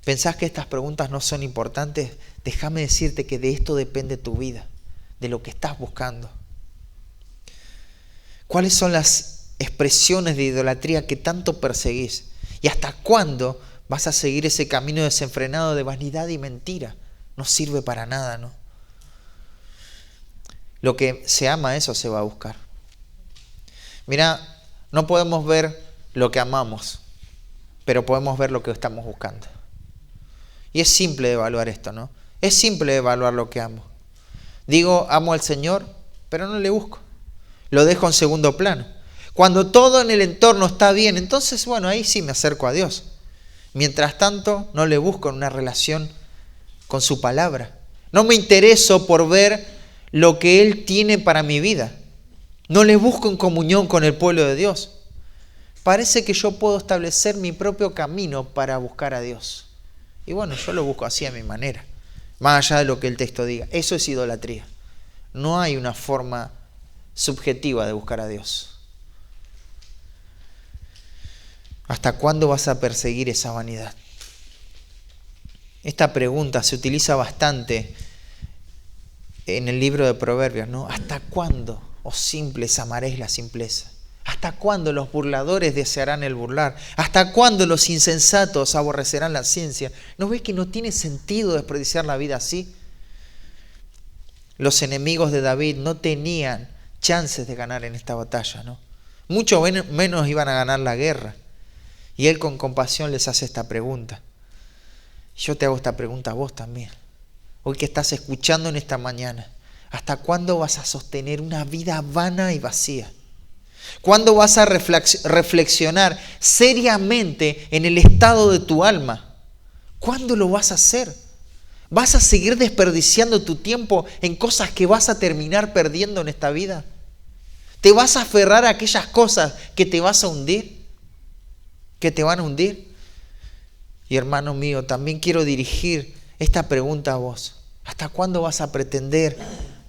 [SPEAKER 1] ¿Pensás que estas preguntas no son importantes? Déjame decirte que de esto depende tu vida, de lo que estás buscando. ¿Cuáles son las expresiones de idolatría que tanto perseguís? ¿Y hasta cuándo vas a seguir ese camino desenfrenado de vanidad y mentira? No sirve para nada, ¿no? Lo que se ama, eso se va a buscar. Mira, no podemos ver lo que amamos, pero podemos ver lo que estamos buscando. Y es simple de evaluar esto, ¿no? Es simple de evaluar lo que amo. Digo, amo al Señor, pero no le busco. Lo dejo en segundo plano. Cuando todo en el entorno está bien, entonces, bueno, ahí sí me acerco a Dios. Mientras tanto, no le busco en una relación con su palabra. No me intereso por ver lo que Él tiene para mi vida. No le busco en comunión con el pueblo de Dios. Parece que yo puedo establecer mi propio camino para buscar a Dios. Y bueno, yo lo busco así a mi manera, más allá de lo que el texto diga. Eso es idolatría. No hay una forma subjetiva de buscar a Dios. ¿Hasta cuándo vas a perseguir esa vanidad? Esta pregunta se utiliza bastante en el libro de Proverbios, ¿no? ¿Hasta cuándo, oh simples, amaréis la simpleza? ¿Hasta cuándo los burladores desearán el burlar? ¿Hasta cuándo los insensatos aborrecerán la ciencia? ¿No ves que no tiene sentido desperdiciar la vida así? Los enemigos de David no tenían chances de ganar en esta batalla, ¿no? Mucho menos iban a ganar la guerra. Y él con compasión les hace esta pregunta. Yo te hago esta pregunta a vos también. Hoy que estás escuchando en esta mañana, ¿hasta cuándo vas a sostener una vida vana y vacía? ¿Cuándo vas a reflexionar seriamente en el estado de tu alma? ¿Cuándo lo vas a hacer? ¿Vas a seguir desperdiciando tu tiempo en cosas que vas a terminar perdiendo en esta vida? ¿Te vas a aferrar a aquellas cosas que te vas a hundir? ¿Que te van a hundir? Y hermano mío, también quiero dirigir esta pregunta a vos. ¿Hasta cuándo vas a pretender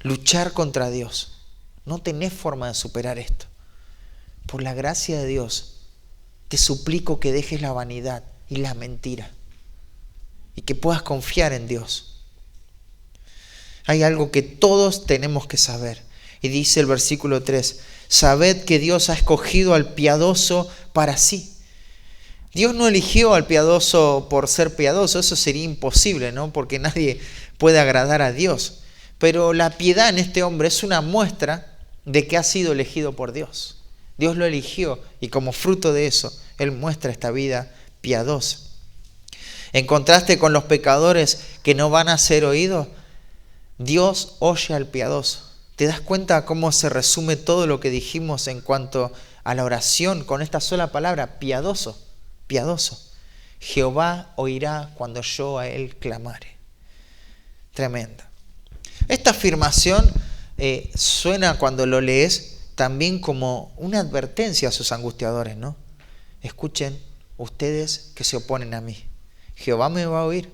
[SPEAKER 1] luchar contra Dios? No tenés forma de superar esto. Por la gracia de Dios, te suplico que dejes la vanidad y la mentira y que puedas confiar en Dios. Hay algo que todos tenemos que saber. Y dice el versículo 3, sabed que Dios ha escogido al piadoso para sí. Dios no eligió al piadoso por ser piadoso, eso sería imposible, ¿no? Porque nadie puede agradar a Dios. Pero la piedad en este hombre es una muestra de que ha sido elegido por Dios. Dios lo eligió y como fruto de eso, Él muestra esta vida piadosa. En contraste con los pecadores que no van a ser oídos, Dios oye al piadoso. ¿Te das cuenta cómo se resume todo lo que dijimos en cuanto a la oración con esta sola palabra? Piadoso, piadoso. Jehová oirá cuando yo a Él clamare. Tremenda. Esta afirmación suena cuando lo lees también como una advertencia a sus angustiadores, ¿no? Escuchen ustedes que se oponen a mí. Jehová me va a oír.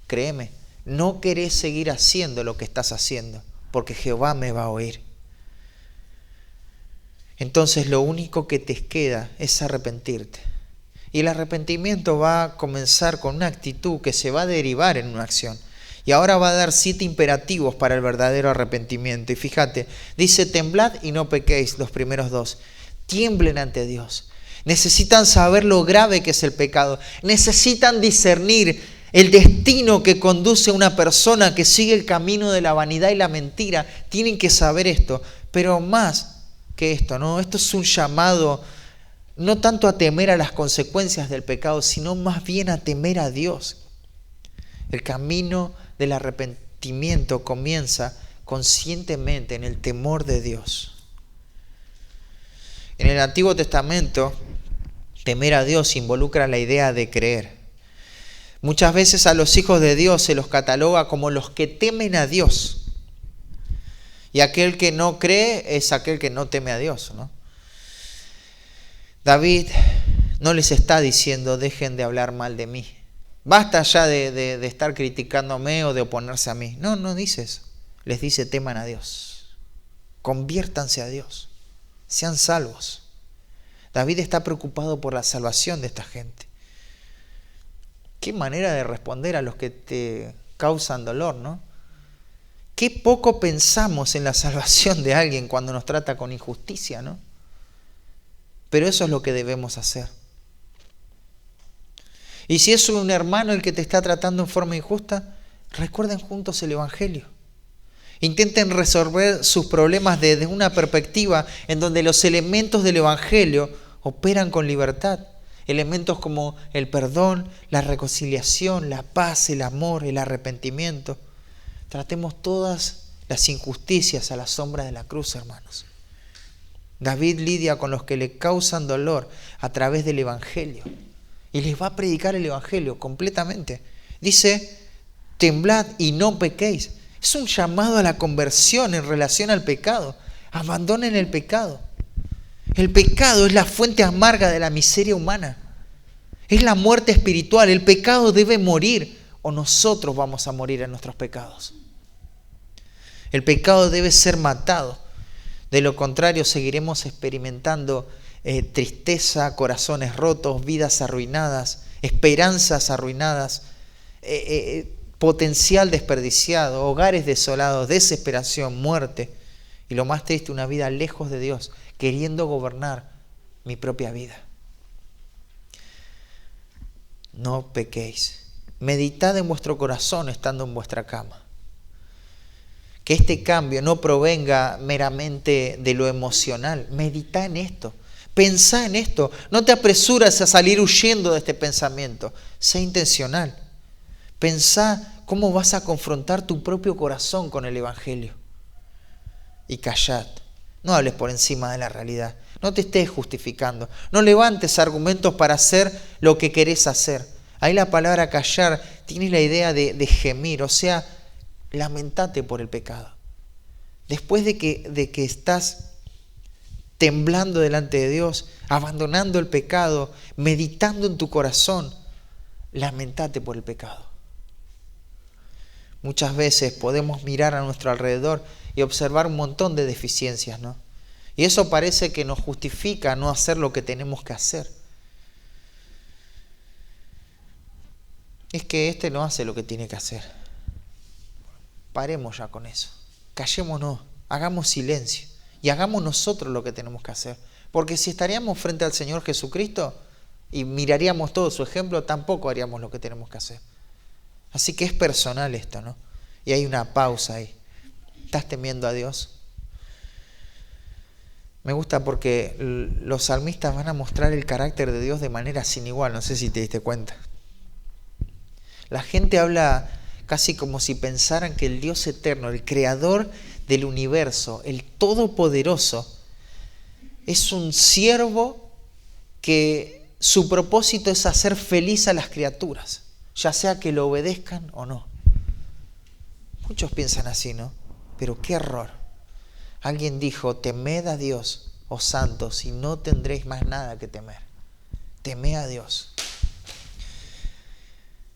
[SPEAKER 1] Créeme, no querés seguir haciendo lo que estás haciendo, porque Jehová me va a oír. Entonces lo único que te queda es arrepentirte. Y el arrepentimiento va a comenzar con una actitud que se va a derivar en una acción. Y ahora va a dar 7 imperativos para el verdadero arrepentimiento. Y fíjate, dice temblad y no pequéis, los primeros 2. Tiemblen ante Dios. Necesitan saber lo grave que es el pecado. Necesitan discernir el destino que conduce a una persona que sigue el camino de la vanidad y la mentira. Tienen que saber esto. Pero más que esto, ¿no? Esto es un llamado no tanto a temer a las consecuencias del pecado, sino más bien a temer a Dios. El camino del arrepentimiento comienza conscientemente en el temor de Dios. En el Antiguo Testamento, temer a Dios involucra la idea de creer. Muchas veces a los hijos de Dios se los cataloga como los que temen a Dios. Y aquel que no cree es aquel que no teme a Dios, ¿no? David no les está diciendo dejen de hablar mal de mí. Basta ya de estar criticándome o de oponerse a mí. No dice eso. Les dice teman a Dios. Conviértanse a Dios. Sean salvos. David está preocupado por la salvación de esta gente. Qué manera de responder a los que te causan dolor, ¿no? Qué poco pensamos en la salvación de alguien cuando nos trata con injusticia, ¿no? Pero eso es lo que debemos hacer. Y si es un hermano el que te está tratando en forma injusta, recuerden juntos el Evangelio. Intenten resolver sus problemas desde una perspectiva en donde los elementos del Evangelio operan con libertad. Elementos como el perdón, la reconciliación, la paz, el amor, el arrepentimiento. Tratemos todas las injusticias a la sombra de la cruz, hermanos. David lidia con los que le causan dolor a través del Evangelio. Y les va a predicar el Evangelio completamente. Dice, temblad y no pequéis. Es un llamado a la conversión en relación al pecado. Abandonen el pecado. El pecado es la fuente amarga de la miseria humana. Es la muerte espiritual. El pecado debe morir o nosotros vamos a morir en nuestros pecados. El pecado debe ser matado. De lo contrario, seguiremos experimentando tristeza, corazones rotos, vidas arruinadas, esperanzas arruinadas, potencial desperdiciado, hogares desolados, desesperación, muerte. Y lo más triste, una vida lejos de Dios, queriendo gobernar mi propia vida. No pequéis. Meditad en vuestro corazón estando en vuestra cama. Que este cambio no provenga meramente de lo emocional. Medita en esto. Pensá en esto. No te apresures a salir huyendo de este pensamiento. Sé intencional. Pensá cómo vas a confrontar tu propio corazón con el Evangelio. Y callad. No hables por encima de la realidad. No te estés justificando. No levantes argumentos para hacer lo que querés hacer. Ahí la palabra callar tiene la idea de gemir. O sea, lamentate por el pecado. Después de que estás temblando delante de Dios, abandonando el pecado, meditando en tu corazón, lamentate por el pecado. Muchas veces podemos mirar a nuestro alrededor y observar un montón de deficiencias, ¿no? Y eso parece que nos justifica no hacer lo que tenemos que hacer. Es que este no hace lo que tiene que hacer. Paremos ya con eso. Callémonos, hagamos silencio y hagamos nosotros lo que tenemos que hacer. Porque si estaríamos frente al Señor Jesucristo y miraríamos todo su ejemplo, tampoco haríamos lo que tenemos que hacer. Así que es personal esto, ¿no? Y hay una pausa ahí. ¿Estás temiendo a Dios? Me gusta porque los salmistas van a mostrar el carácter de Dios de manera sin igual. No sé si te diste cuenta. La gente habla casi como si pensaran que el Dios eterno, el creador del universo, el todopoderoso, es un siervo que su propósito es hacer feliz a las criaturas, ya sea que lo obedezcan o no. Muchos piensan así, ¿no? Pero qué error. Alguien dijo, temed a Dios, oh santos, y no tendréis más nada que temer. Temed a Dios.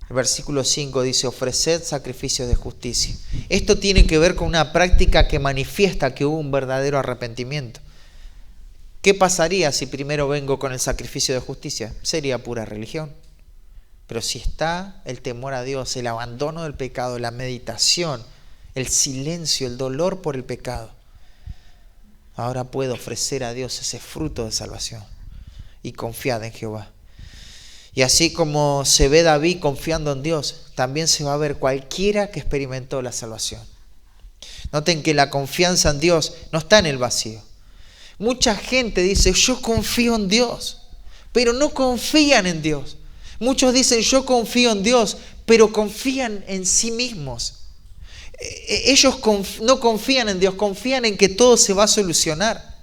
[SPEAKER 1] El versículo 5 dice, ofreced sacrificios de justicia. Esto tiene que ver con una práctica que manifiesta que hubo un verdadero arrepentimiento. ¿Qué pasaría si primero vengo con el sacrificio de justicia? Sería pura religión. Pero si está el temor a Dios, el abandono del pecado, la meditación, el silencio, el dolor por el pecado, ahora puedo ofrecer a Dios ese fruto de salvación. y confiad en Jehová. Y así como se ve David confiando en Dios, también se va a ver cualquiera que experimentó la salvación. Noten que la confianza en Dios no está en el vacío. Mucha gente dice, yo confío en Dios, pero no confían en Dios. Muchos dicen, yo confío en Dios, pero confían en sí mismos. Ellos no confían en Dios, confían en que todo se va a solucionar.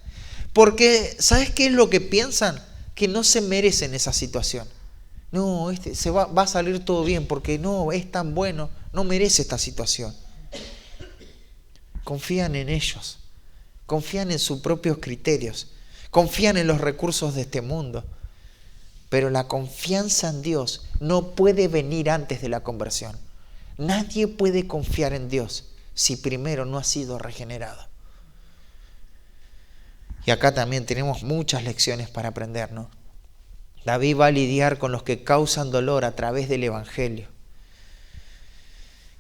[SPEAKER 1] Porque, ¿sabes qué es lo que piensan? Que no se merecen esa situación. No, va a salir todo bien porque no, es tan bueno, no merece esta situación. Confían en ellos, confían en sus propios criterios, confían en los recursos de este mundo. Pero la confianza en Dios no puede venir antes de la conversión. Nadie puede confiar en Dios si primero no ha sido regenerado. Y acá también tenemos muchas lecciones para aprender, ¿no? David va a lidiar con los que causan dolor a través del Evangelio.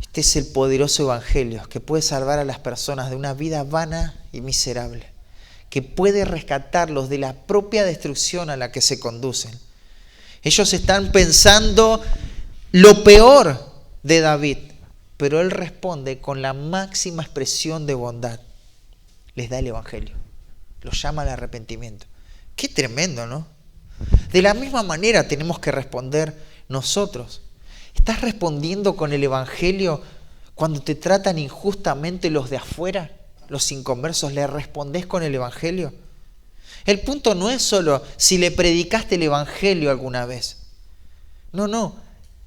[SPEAKER 1] Este es el poderoso Evangelio que puede salvar a las personas de una vida vana y miserable, que puede rescatarlos de la propia destrucción a la que se conducen. Ellos están pensando lo peor de David, pero él responde con la máxima expresión de bondad. Les da el Evangelio, los llama al arrepentimiento. Qué tremendo, ¿no? De la misma manera tenemos que responder nosotros. ¿Estás respondiendo con el Evangelio cuando te tratan injustamente los de afuera, los inconversos? ¿Le respondés con el Evangelio? El punto no es solo si le predicaste el Evangelio alguna vez. No.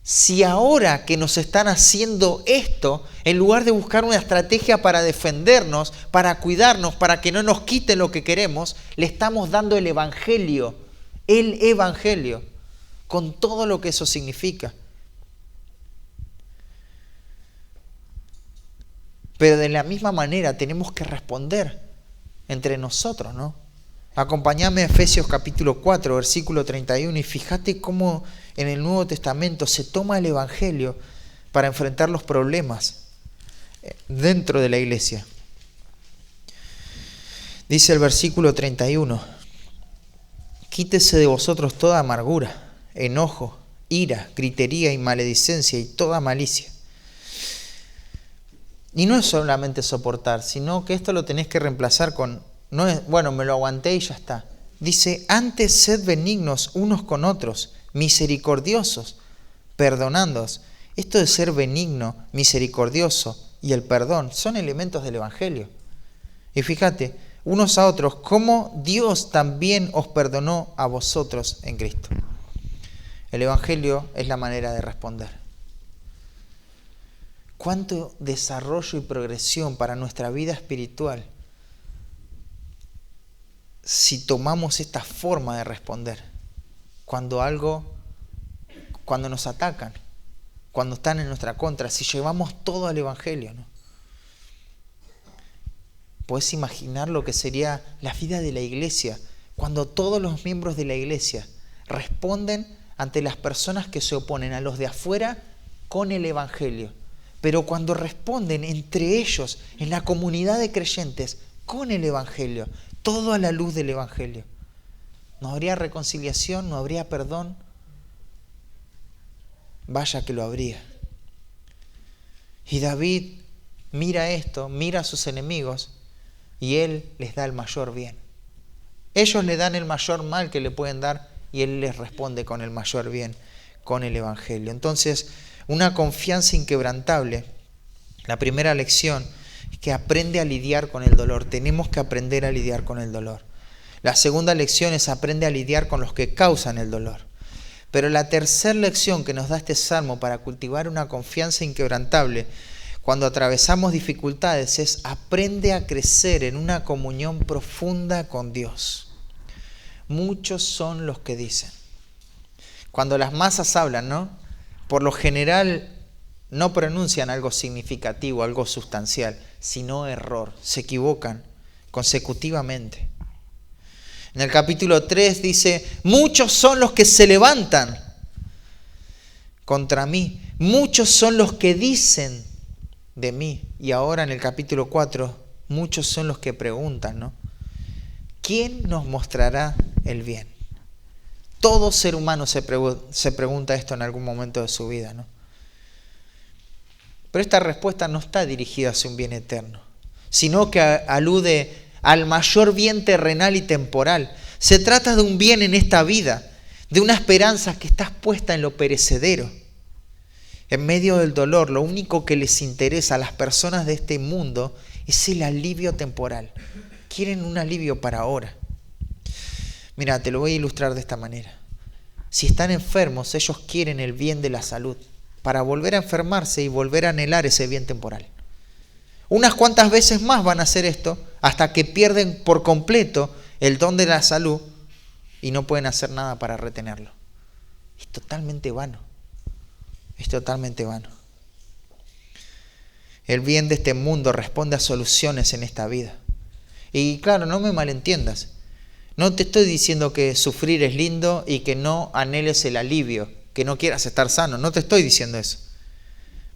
[SPEAKER 1] Si ahora que nos están haciendo esto, en lugar de buscar una estrategia para defendernos, para cuidarnos, para que no nos quiten lo que queremos, le estamos dando el Evangelio, con todo lo que eso significa. Pero de la misma manera tenemos que responder entre nosotros, ¿no? Acompáñame a Efesios capítulo 4, versículo 31, y fíjate cómo en el Nuevo Testamento se toma el Evangelio para enfrentar los problemas dentro de la iglesia. Dice el versículo 31, quítese de vosotros toda amargura, enojo, ira, gritería y maledicencia y toda malicia. Y no es solamente soportar, sino que esto lo tenés que reemplazar con, no es, bueno, me lo aguanté y ya está. Dice, antes sed benignos unos con otros, misericordiosos, perdonándoos. Esto de ser benigno, misericordioso y el perdón son elementos del Evangelio. Y fíjate, unos a otros, como Dios también os perdonó a vosotros en Cristo. El Evangelio es la manera de responder. Cuánto desarrollo y progresión para nuestra vida espiritual si tomamos esta forma de responder cuando nos atacan, cuando están en nuestra contra, si llevamos todo al Evangelio, ¿no? Podés imaginar lo que sería la vida de la iglesia cuando todos los miembros de la iglesia responden ante las personas que se oponen a los de afuera con el Evangelio. Pero cuando responden entre ellos, en la comunidad de creyentes, con el Evangelio, todo a la luz del Evangelio. ¿No habría reconciliación? ¿No habría perdón? Vaya que lo habría. Y David mira esto, mira a sus enemigos y él les da el mayor bien. Ellos le dan el mayor mal que le pueden dar y él les responde con el mayor bien, con el Evangelio. Entonces, una confianza inquebrantable. La primera lección es que aprende a lidiar con el dolor. Tenemos que aprender a lidiar con el dolor. La segunda lección es aprende a lidiar con los que causan el dolor. Pero la tercera lección que nos da este salmo para cultivar una confianza inquebrantable cuando atravesamos dificultades es aprende a crecer en una comunión profunda con Dios. Muchos son los que dicen. Cuando las masas hablan, ¿no? Por lo general no pronuncian algo significativo, algo sustancial, sino error. Se equivocan consecutivamente. En el capítulo 3 dice, muchos son los que se levantan contra mí. Muchos son los que dicen de mí. Y ahora en el capítulo 4, muchos son los que preguntan, ¿no? ¿Quién nos mostrará el bien? Todo ser humano se pregunta esto en algún momento de su vida, ¿no? Pero esta respuesta no está dirigida hacia un bien eterno, sino que alude al mayor bien terrenal y temporal. Se trata de un bien en esta vida, de una esperanza que está puesta en lo perecedero. En medio del dolor, lo único que les interesa a las personas de este mundo es el alivio temporal. Quieren un alivio para ahora. Mira, te lo voy a ilustrar de esta manera. Si están enfermos, ellos quieren el bien de la salud para volver a enfermarse y volver a anhelar ese bien temporal. Unas cuantas veces más van a hacer esto hasta que pierden por completo el don de la salud y no pueden hacer nada para retenerlo. Es totalmente vano. Es totalmente vano. El bien de este mundo responde a soluciones en esta vida. Y claro, no me malentiendas. No te estoy diciendo que sufrir es lindo y que no anheles el alivio, que no quieras estar sano. No te estoy diciendo eso.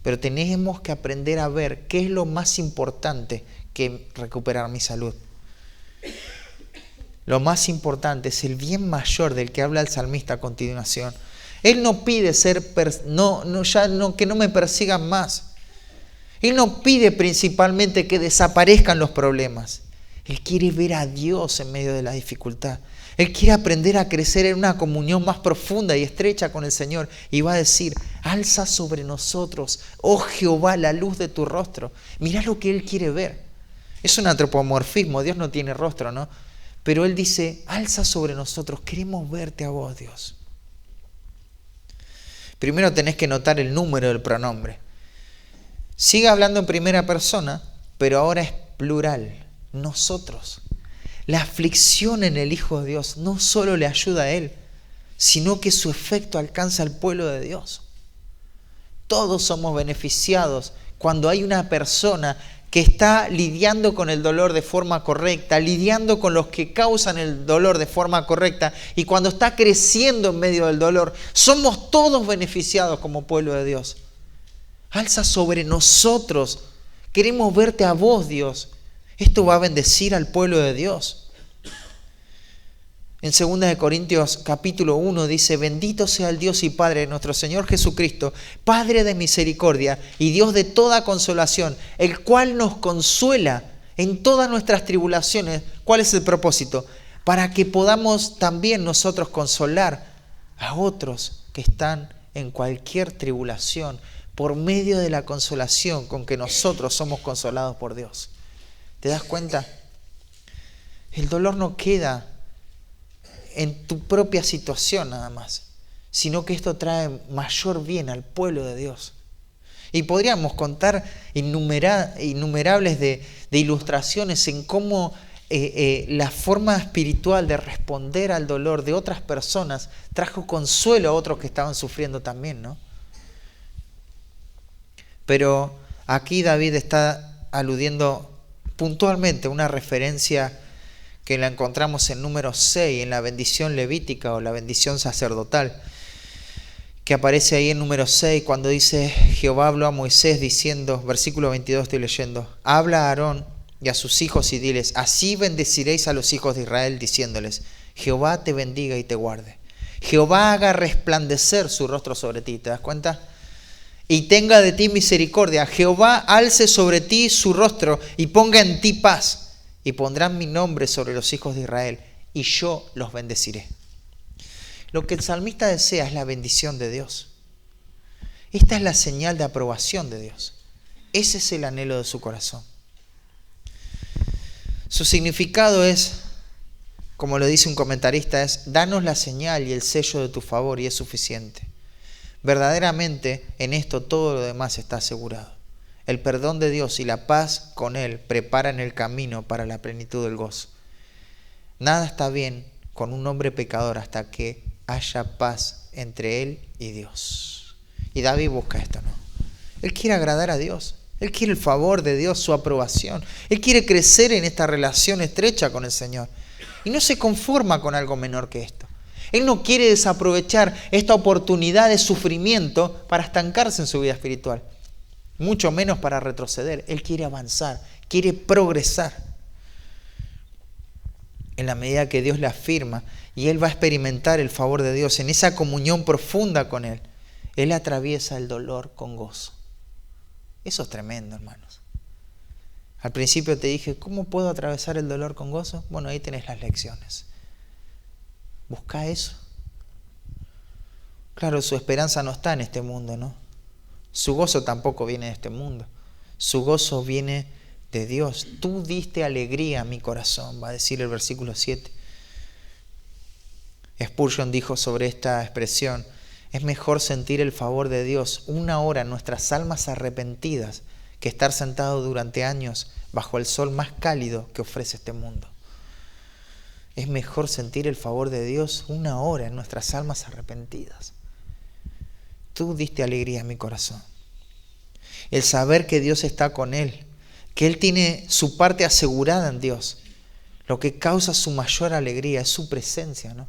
[SPEAKER 1] Pero tenemos que aprender a ver qué es lo más importante que recuperar mi salud. Lo más importante es el bien mayor del que habla el salmista a continuación. Él no pide que no me persigan más. Él no pide principalmente que desaparezcan los problemas. Él quiere ver a Dios en medio de la dificultad. Él quiere aprender a crecer en una comunión más profunda y estrecha con el Señor. Y va a decir, alza sobre nosotros, oh Jehová, la luz de tu rostro. Mirá lo que Él quiere ver. Es un antropomorfismo, Dios no tiene rostro, ¿no? Pero Él dice, alza sobre nosotros, queremos verte a vos, Dios. Primero tenés que notar el número del pronombre. Sigue hablando en primera persona, pero ahora es plural. Nosotros. La aflicción en el Hijo de Dios no solo le ayuda a Él, sino que su efecto alcanza al pueblo de Dios. Todos somos beneficiados cuando hay una persona que está lidiando con el dolor de forma correcta, lidiando con los que causan el dolor de forma correcta, y cuando está creciendo en medio del dolor, somos todos beneficiados como pueblo de Dios. Alza sobre nosotros, queremos verte a vos, Dios. Esto va a bendecir al pueblo de Dios. En 2 Corintios capítulo 1 dice, bendito sea el Dios y Padre de nuestro Señor Jesucristo, Padre de misericordia y Dios de toda consolación, el cual nos consuela en todas nuestras tribulaciones. ¿Cuál es el propósito? Para que podamos también nosotros consolar a otros que están en cualquier tribulación por medio de la consolación con que nosotros somos consolados por Dios. ¿Te das cuenta? El dolor no queda en tu propia situación nada más, sino que esto trae mayor bien al pueblo de Dios. Y podríamos contar innumerables de ilustraciones en cómo la forma espiritual de responder al dolor de otras personas trajo consuelo a otros que estaban sufriendo también, ¿no? Pero aquí David está aludiendo puntualmente una referencia que la encontramos en número 6, en la bendición levítica o la bendición sacerdotal, que aparece ahí en número 6 cuando dice, Jehová habló a Moisés diciendo, versículo 22 estoy leyendo, habla a Aarón y a sus hijos y diles, así bendeciréis a los hijos de Israel diciéndoles, Jehová te bendiga y te guarde. Jehová haga resplandecer su rostro sobre ti, ¿te das cuenta? Y tenga de ti misericordia. Jehová alce sobre ti su rostro y ponga en ti paz. Y pondrán mi nombre sobre los hijos de Israel y yo los bendeciré. Lo que el salmista desea es la bendición de Dios. Esta es la señal de aprobación de Dios. Ese es el anhelo de su corazón. Su significado es, como lo dice un comentarista, es danos la señal y el sello de tu favor y es suficiente. Verdaderamente en esto todo lo demás está asegurado. El perdón de Dios y la paz con Él preparan el camino para la plenitud del gozo. Nada está bien con un hombre pecador hasta que haya paz entre él y Dios. Y David busca esto, ¿no? Él quiere agradar a Dios. Él quiere el favor de Dios, su aprobación. Él quiere crecer en esta relación estrecha con el Señor. Y no se conforma con algo menor que esto. Él no quiere desaprovechar esta oportunidad de sufrimiento para estancarse en su vida espiritual. Mucho menos para retroceder. Él quiere avanzar, quiere progresar. en la medida que Dios le afirma, y él va a experimentar el favor de Dios en esa comunión profunda con él, él atraviesa el dolor con gozo. Eso es tremendo, hermanos. Al principio te dije, ¿cómo puedo atravesar el dolor con gozo? Bueno, ahí tenés las lecciones. Busca eso. Claro, su esperanza no está en este mundo, ¿no? Su gozo tampoco viene de este mundo. Su gozo viene de Dios. Tú diste alegría a mi corazón, va a decir el versículo 7. Spurgeon dijo sobre esta expresión, es mejor sentir el favor de Dios una hora en nuestras almas arrepentidas que estar sentado durante años bajo el sol más cálido que ofrece este mundo. Es mejor sentir el favor de Dios una hora en nuestras almas arrepentidas. Tú diste alegría a mi corazón. El saber que Dios está con él, que él tiene su parte asegurada en Dios, lo que causa su mayor alegría es su presencia, ¿no?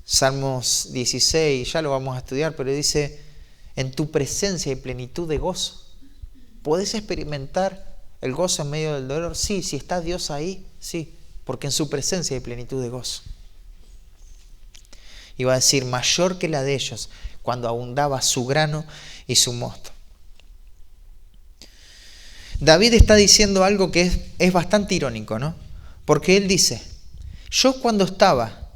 [SPEAKER 1] Salmos 16, ya lo vamos a estudiar, pero dice, en tu presencia hay plenitud de gozo. ¿Podés experimentar el gozo en medio del dolor? Sí, si está Dios ahí, sí, porque en su presencia hay plenitud de gozo. Y va a decir, mayor que la de ellos, cuando abundaba su grano y su mosto. David está diciendo algo que es bastante irónico, ¿no? Porque él dice, yo cuando estaba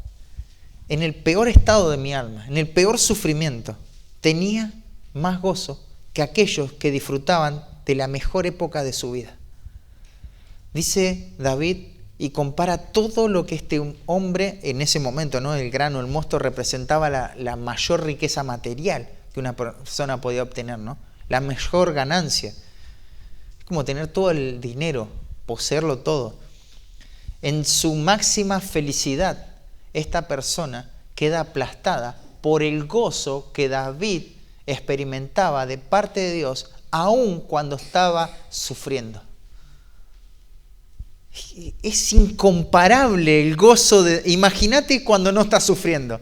[SPEAKER 1] en el peor estado de mi alma, en el peor sufrimiento, tenía más gozo que aquellos que disfrutaban de la mejor época de su vida. Dice David y compara todo lo que este hombre en ese momento, ¿no? El grano, el mosto representaba la mayor riqueza material que una persona podía obtener, ¿no? La mejor ganancia. Es como tener todo el dinero, poseerlo todo. En su máxima felicidad, esta persona queda aplastada por el gozo que David experimentaba de parte de Dios, aun cuando estaba sufriendo. Es incomparable el gozo de... Imagínate cuando no estás sufriendo.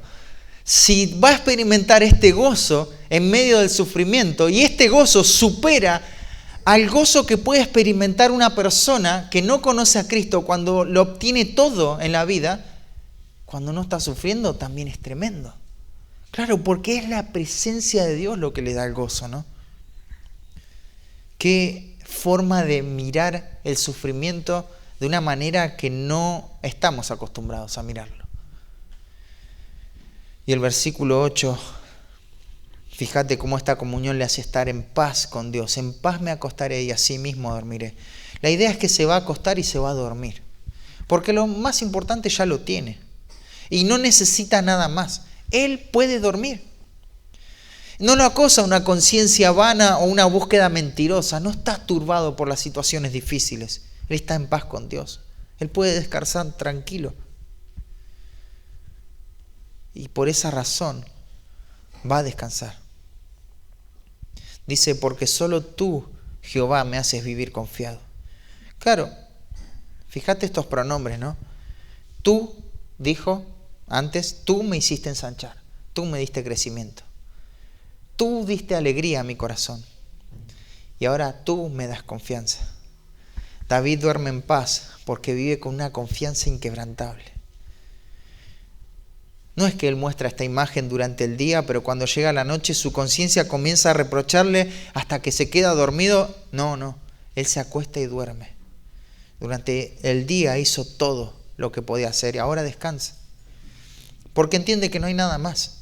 [SPEAKER 1] Si va a experimentar este gozo en medio del sufrimiento, y este gozo supera al gozo que puede experimentar una persona que no conoce a Cristo cuando lo obtiene todo en la vida, cuando no está sufriendo también es tremendo. Claro, porque es la presencia de Dios lo que le da el gozo, ¿no? Qué forma de mirar el sufrimiento de una manera que no estamos acostumbrados a mirarlo. Y el versículo 8, fíjate cómo esta comunión le hace estar en paz con Dios. En paz me acostaré y así mismo dormiré. La idea es que se va a acostar y se va a dormir. Porque lo más importante ya lo tiene. Y no necesita nada más. Él puede dormir. No lo acosa una conciencia vana o una búsqueda mentirosa. No está turbado por las situaciones difíciles. Él está en paz con Dios. Él puede descansar tranquilo. Y por esa razón va a descansar. Dice, porque solo tú, Jehová, me haces vivir confiado. Claro, fíjate estos pronombres, ¿no? Tú, dijo antes, tú me hiciste ensanchar. Tú me diste crecimiento. Tú diste alegría a mi corazón. Y ahora tú me das confianza. David duerme en paz porque vive con una confianza inquebrantable. No es que él muestra esta imagen durante el día, pero cuando llega la noche su conciencia comienza a reprocharle hasta que se queda dormido. No, él se acuesta y duerme. Durante el día hizo todo lo que podía hacer y ahora descansa. Porque entiende que no hay nada más.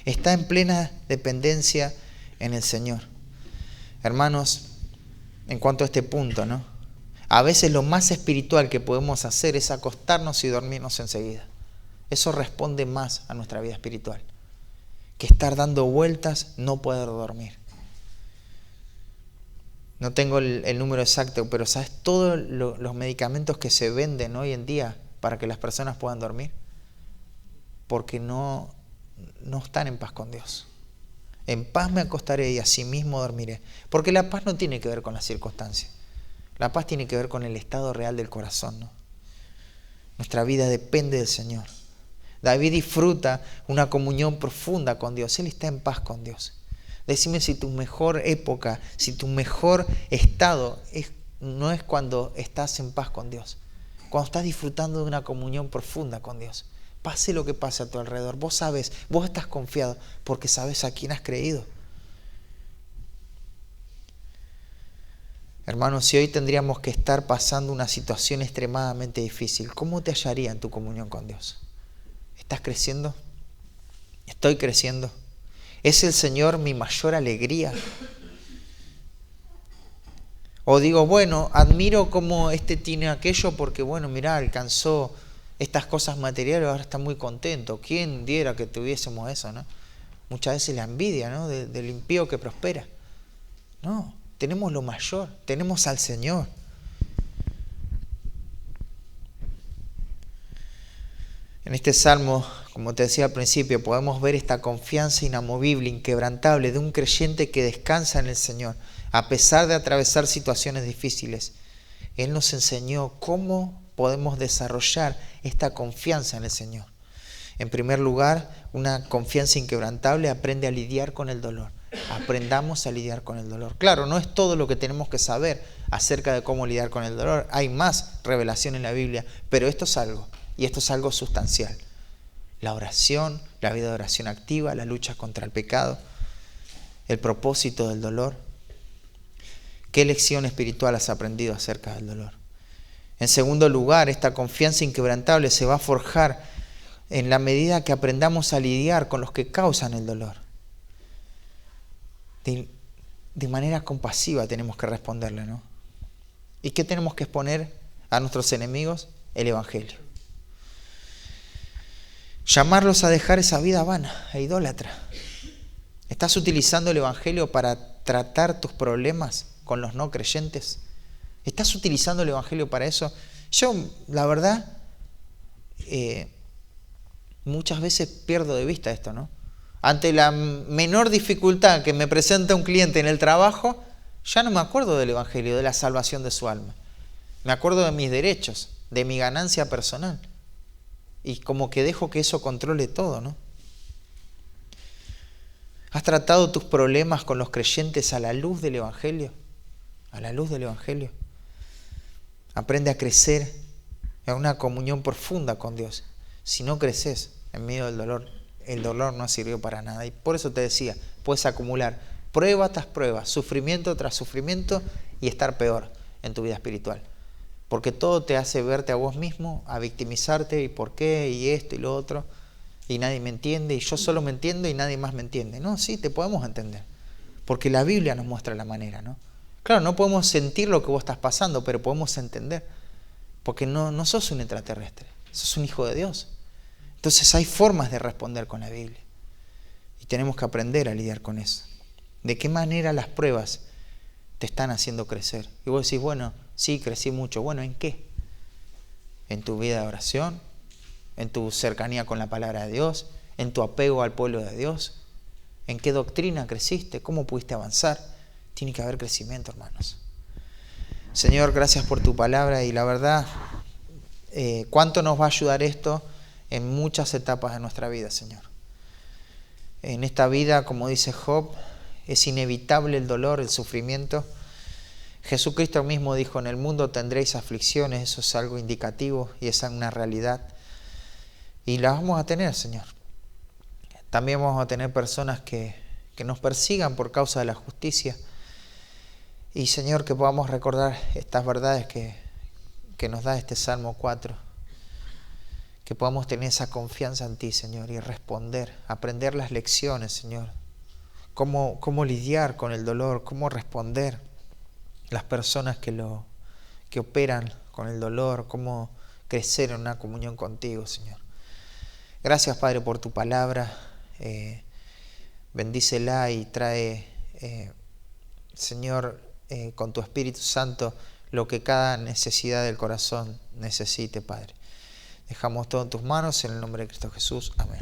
[SPEAKER 1] Está en plena dependencia en el Señor. Hermanos, en cuanto a este punto, ¿no? A veces lo más espiritual que podemos hacer es acostarnos y dormirnos enseguida. Eso responde más a nuestra vida espiritual que estar dando vueltas, no poder dormir. No tengo el número exacto, pero ¿sabes todos los medicamentos que se venden hoy en día para que las personas puedan dormir? Porque no están en paz con Dios. En paz me acostaré y así mismo dormiré. Porque la paz no tiene que ver con las circunstancias. La paz tiene que ver con el estado real del corazón, ¿no? Nuestra vida depende del Señor. David disfruta una comunión profunda con Dios. Él está en paz con Dios. Decime si tu mejor época, si tu mejor estado no es cuando estás en paz con Dios. cuando estás disfrutando de una comunión profunda con Dios. Pase lo que pase a tu alrededor, vos sabes, vos estás confiado porque sabes a quién has creído. Hermanos, si hoy tendríamos que estar pasando una situación extremadamente difícil, ¿cómo te hallaría en tu comunión con Dios? ¿Estás creciendo? ¿Estoy creciendo? ¿Es el Señor mi mayor alegría? O digo, bueno, admiro cómo este tiene aquello porque, bueno, mirá, alcanzó estas cosas materiales, ahora está muy contento. ¿Quién diera que tuviésemos eso, no? Muchas veces la envidia, ¿no? Del impío que prospera. No, tenemos lo mayor, tenemos al Señor. En este salmo, como te decía al principio, podemos ver esta confianza inamovible, inquebrantable de un creyente que descansa en el Señor, a pesar de atravesar situaciones difíciles. Él nos enseñó cómo podemos desarrollar esta confianza en el Señor. En primer lugar, una confianza inquebrantable aprende a lidiar con el dolor. Aprendamos a lidiar con el dolor. Claro, no es todo lo que tenemos que saber acerca de cómo lidiar con el dolor. Hay más revelación en la Biblia, pero esto es algo. Y esto es algo sustancial. La oración, la vida de oración activa, la lucha contra el pecado, el propósito del dolor. ¿Qué lección espiritual has aprendido acerca del dolor? En segundo lugar, esta confianza inquebrantable se va a forjar en la medida que aprendamos a lidiar con los que causan el dolor. De manera compasiva tenemos que responderle, ¿no? ¿Y qué tenemos que exponer a nuestros enemigos? El Evangelio. Llamarlos a dejar esa vida vana e idólatra. ¿Estás utilizando el Evangelio para tratar tus problemas con los no creyentes? ¿Estás utilizando el Evangelio para eso? Yo, la verdad, muchas veces pierdo de vista esto, ¿no? Ante la menor dificultad que me presenta un cliente en el trabajo, ya no me acuerdo del Evangelio, de la salvación de su alma. Me acuerdo de mis derechos, de mi ganancia personal. Y como que dejo que eso controle todo, ¿no? ¿Has tratado tus problemas con los creyentes a la luz del Evangelio? A la luz del Evangelio. Aprende a crecer en una comunión profunda con Dios. Si no creces en medio del dolor, el dolor no sirvió para nada. Y por eso te decía, puedes acumular prueba tras prueba, sufrimiento tras sufrimiento y estar peor en tu vida espiritual. Porque todo te hace verte a vos mismo, a victimizarte y por qué, y esto y lo otro, y nadie me entiende, y yo solo me entiendo y nadie más me entiende. No, sí, te podemos entender, porque la Biblia nos muestra la manera, ¿no? Claro, no podemos sentir lo que vos estás pasando, pero podemos entender, porque no sos un extraterrestre, sos un hijo de Dios. Entonces hay formas de responder con la Biblia, y tenemos que aprender a lidiar con eso. ¿De qué manera las pruebas te están haciendo crecer? Y vos decís, bueno, sí, crecí mucho. Bueno, ¿en qué? ¿En tu vida de oración? ¿En tu cercanía con la palabra de Dios? ¿En tu apego al pueblo de Dios? ¿En qué doctrina creciste? ¿Cómo pudiste avanzar? Tiene que haber crecimiento, hermanos. Señor, gracias por tu palabra y la verdad, cuánto nos va a ayudar esto en muchas etapas de nuestra vida, Señor. En esta vida, como dice Job, es inevitable el dolor, el sufrimiento. Jesucristo mismo dijo, en el mundo tendréis aflicciones, eso es algo indicativo y es una realidad. Y las vamos a tener, Señor. También vamos a tener personas que nos persigan por causa de la justicia. Y, Señor, que podamos recordar estas verdades que nos da este Salmo 4. Que podamos tener esa confianza en ti, Señor, y responder, aprender las lecciones, Señor. Cómo lidiar con el dolor, cómo responder las personas que operan con el dolor, cómo crecer en una comunión contigo, Señor. Gracias, Padre, por tu palabra. Bendícela y trae, Señor, con tu Espíritu Santo lo que cada necesidad del corazón necesite, Padre. Dejamos todo en tus manos, en el nombre de Cristo Jesús. Amén.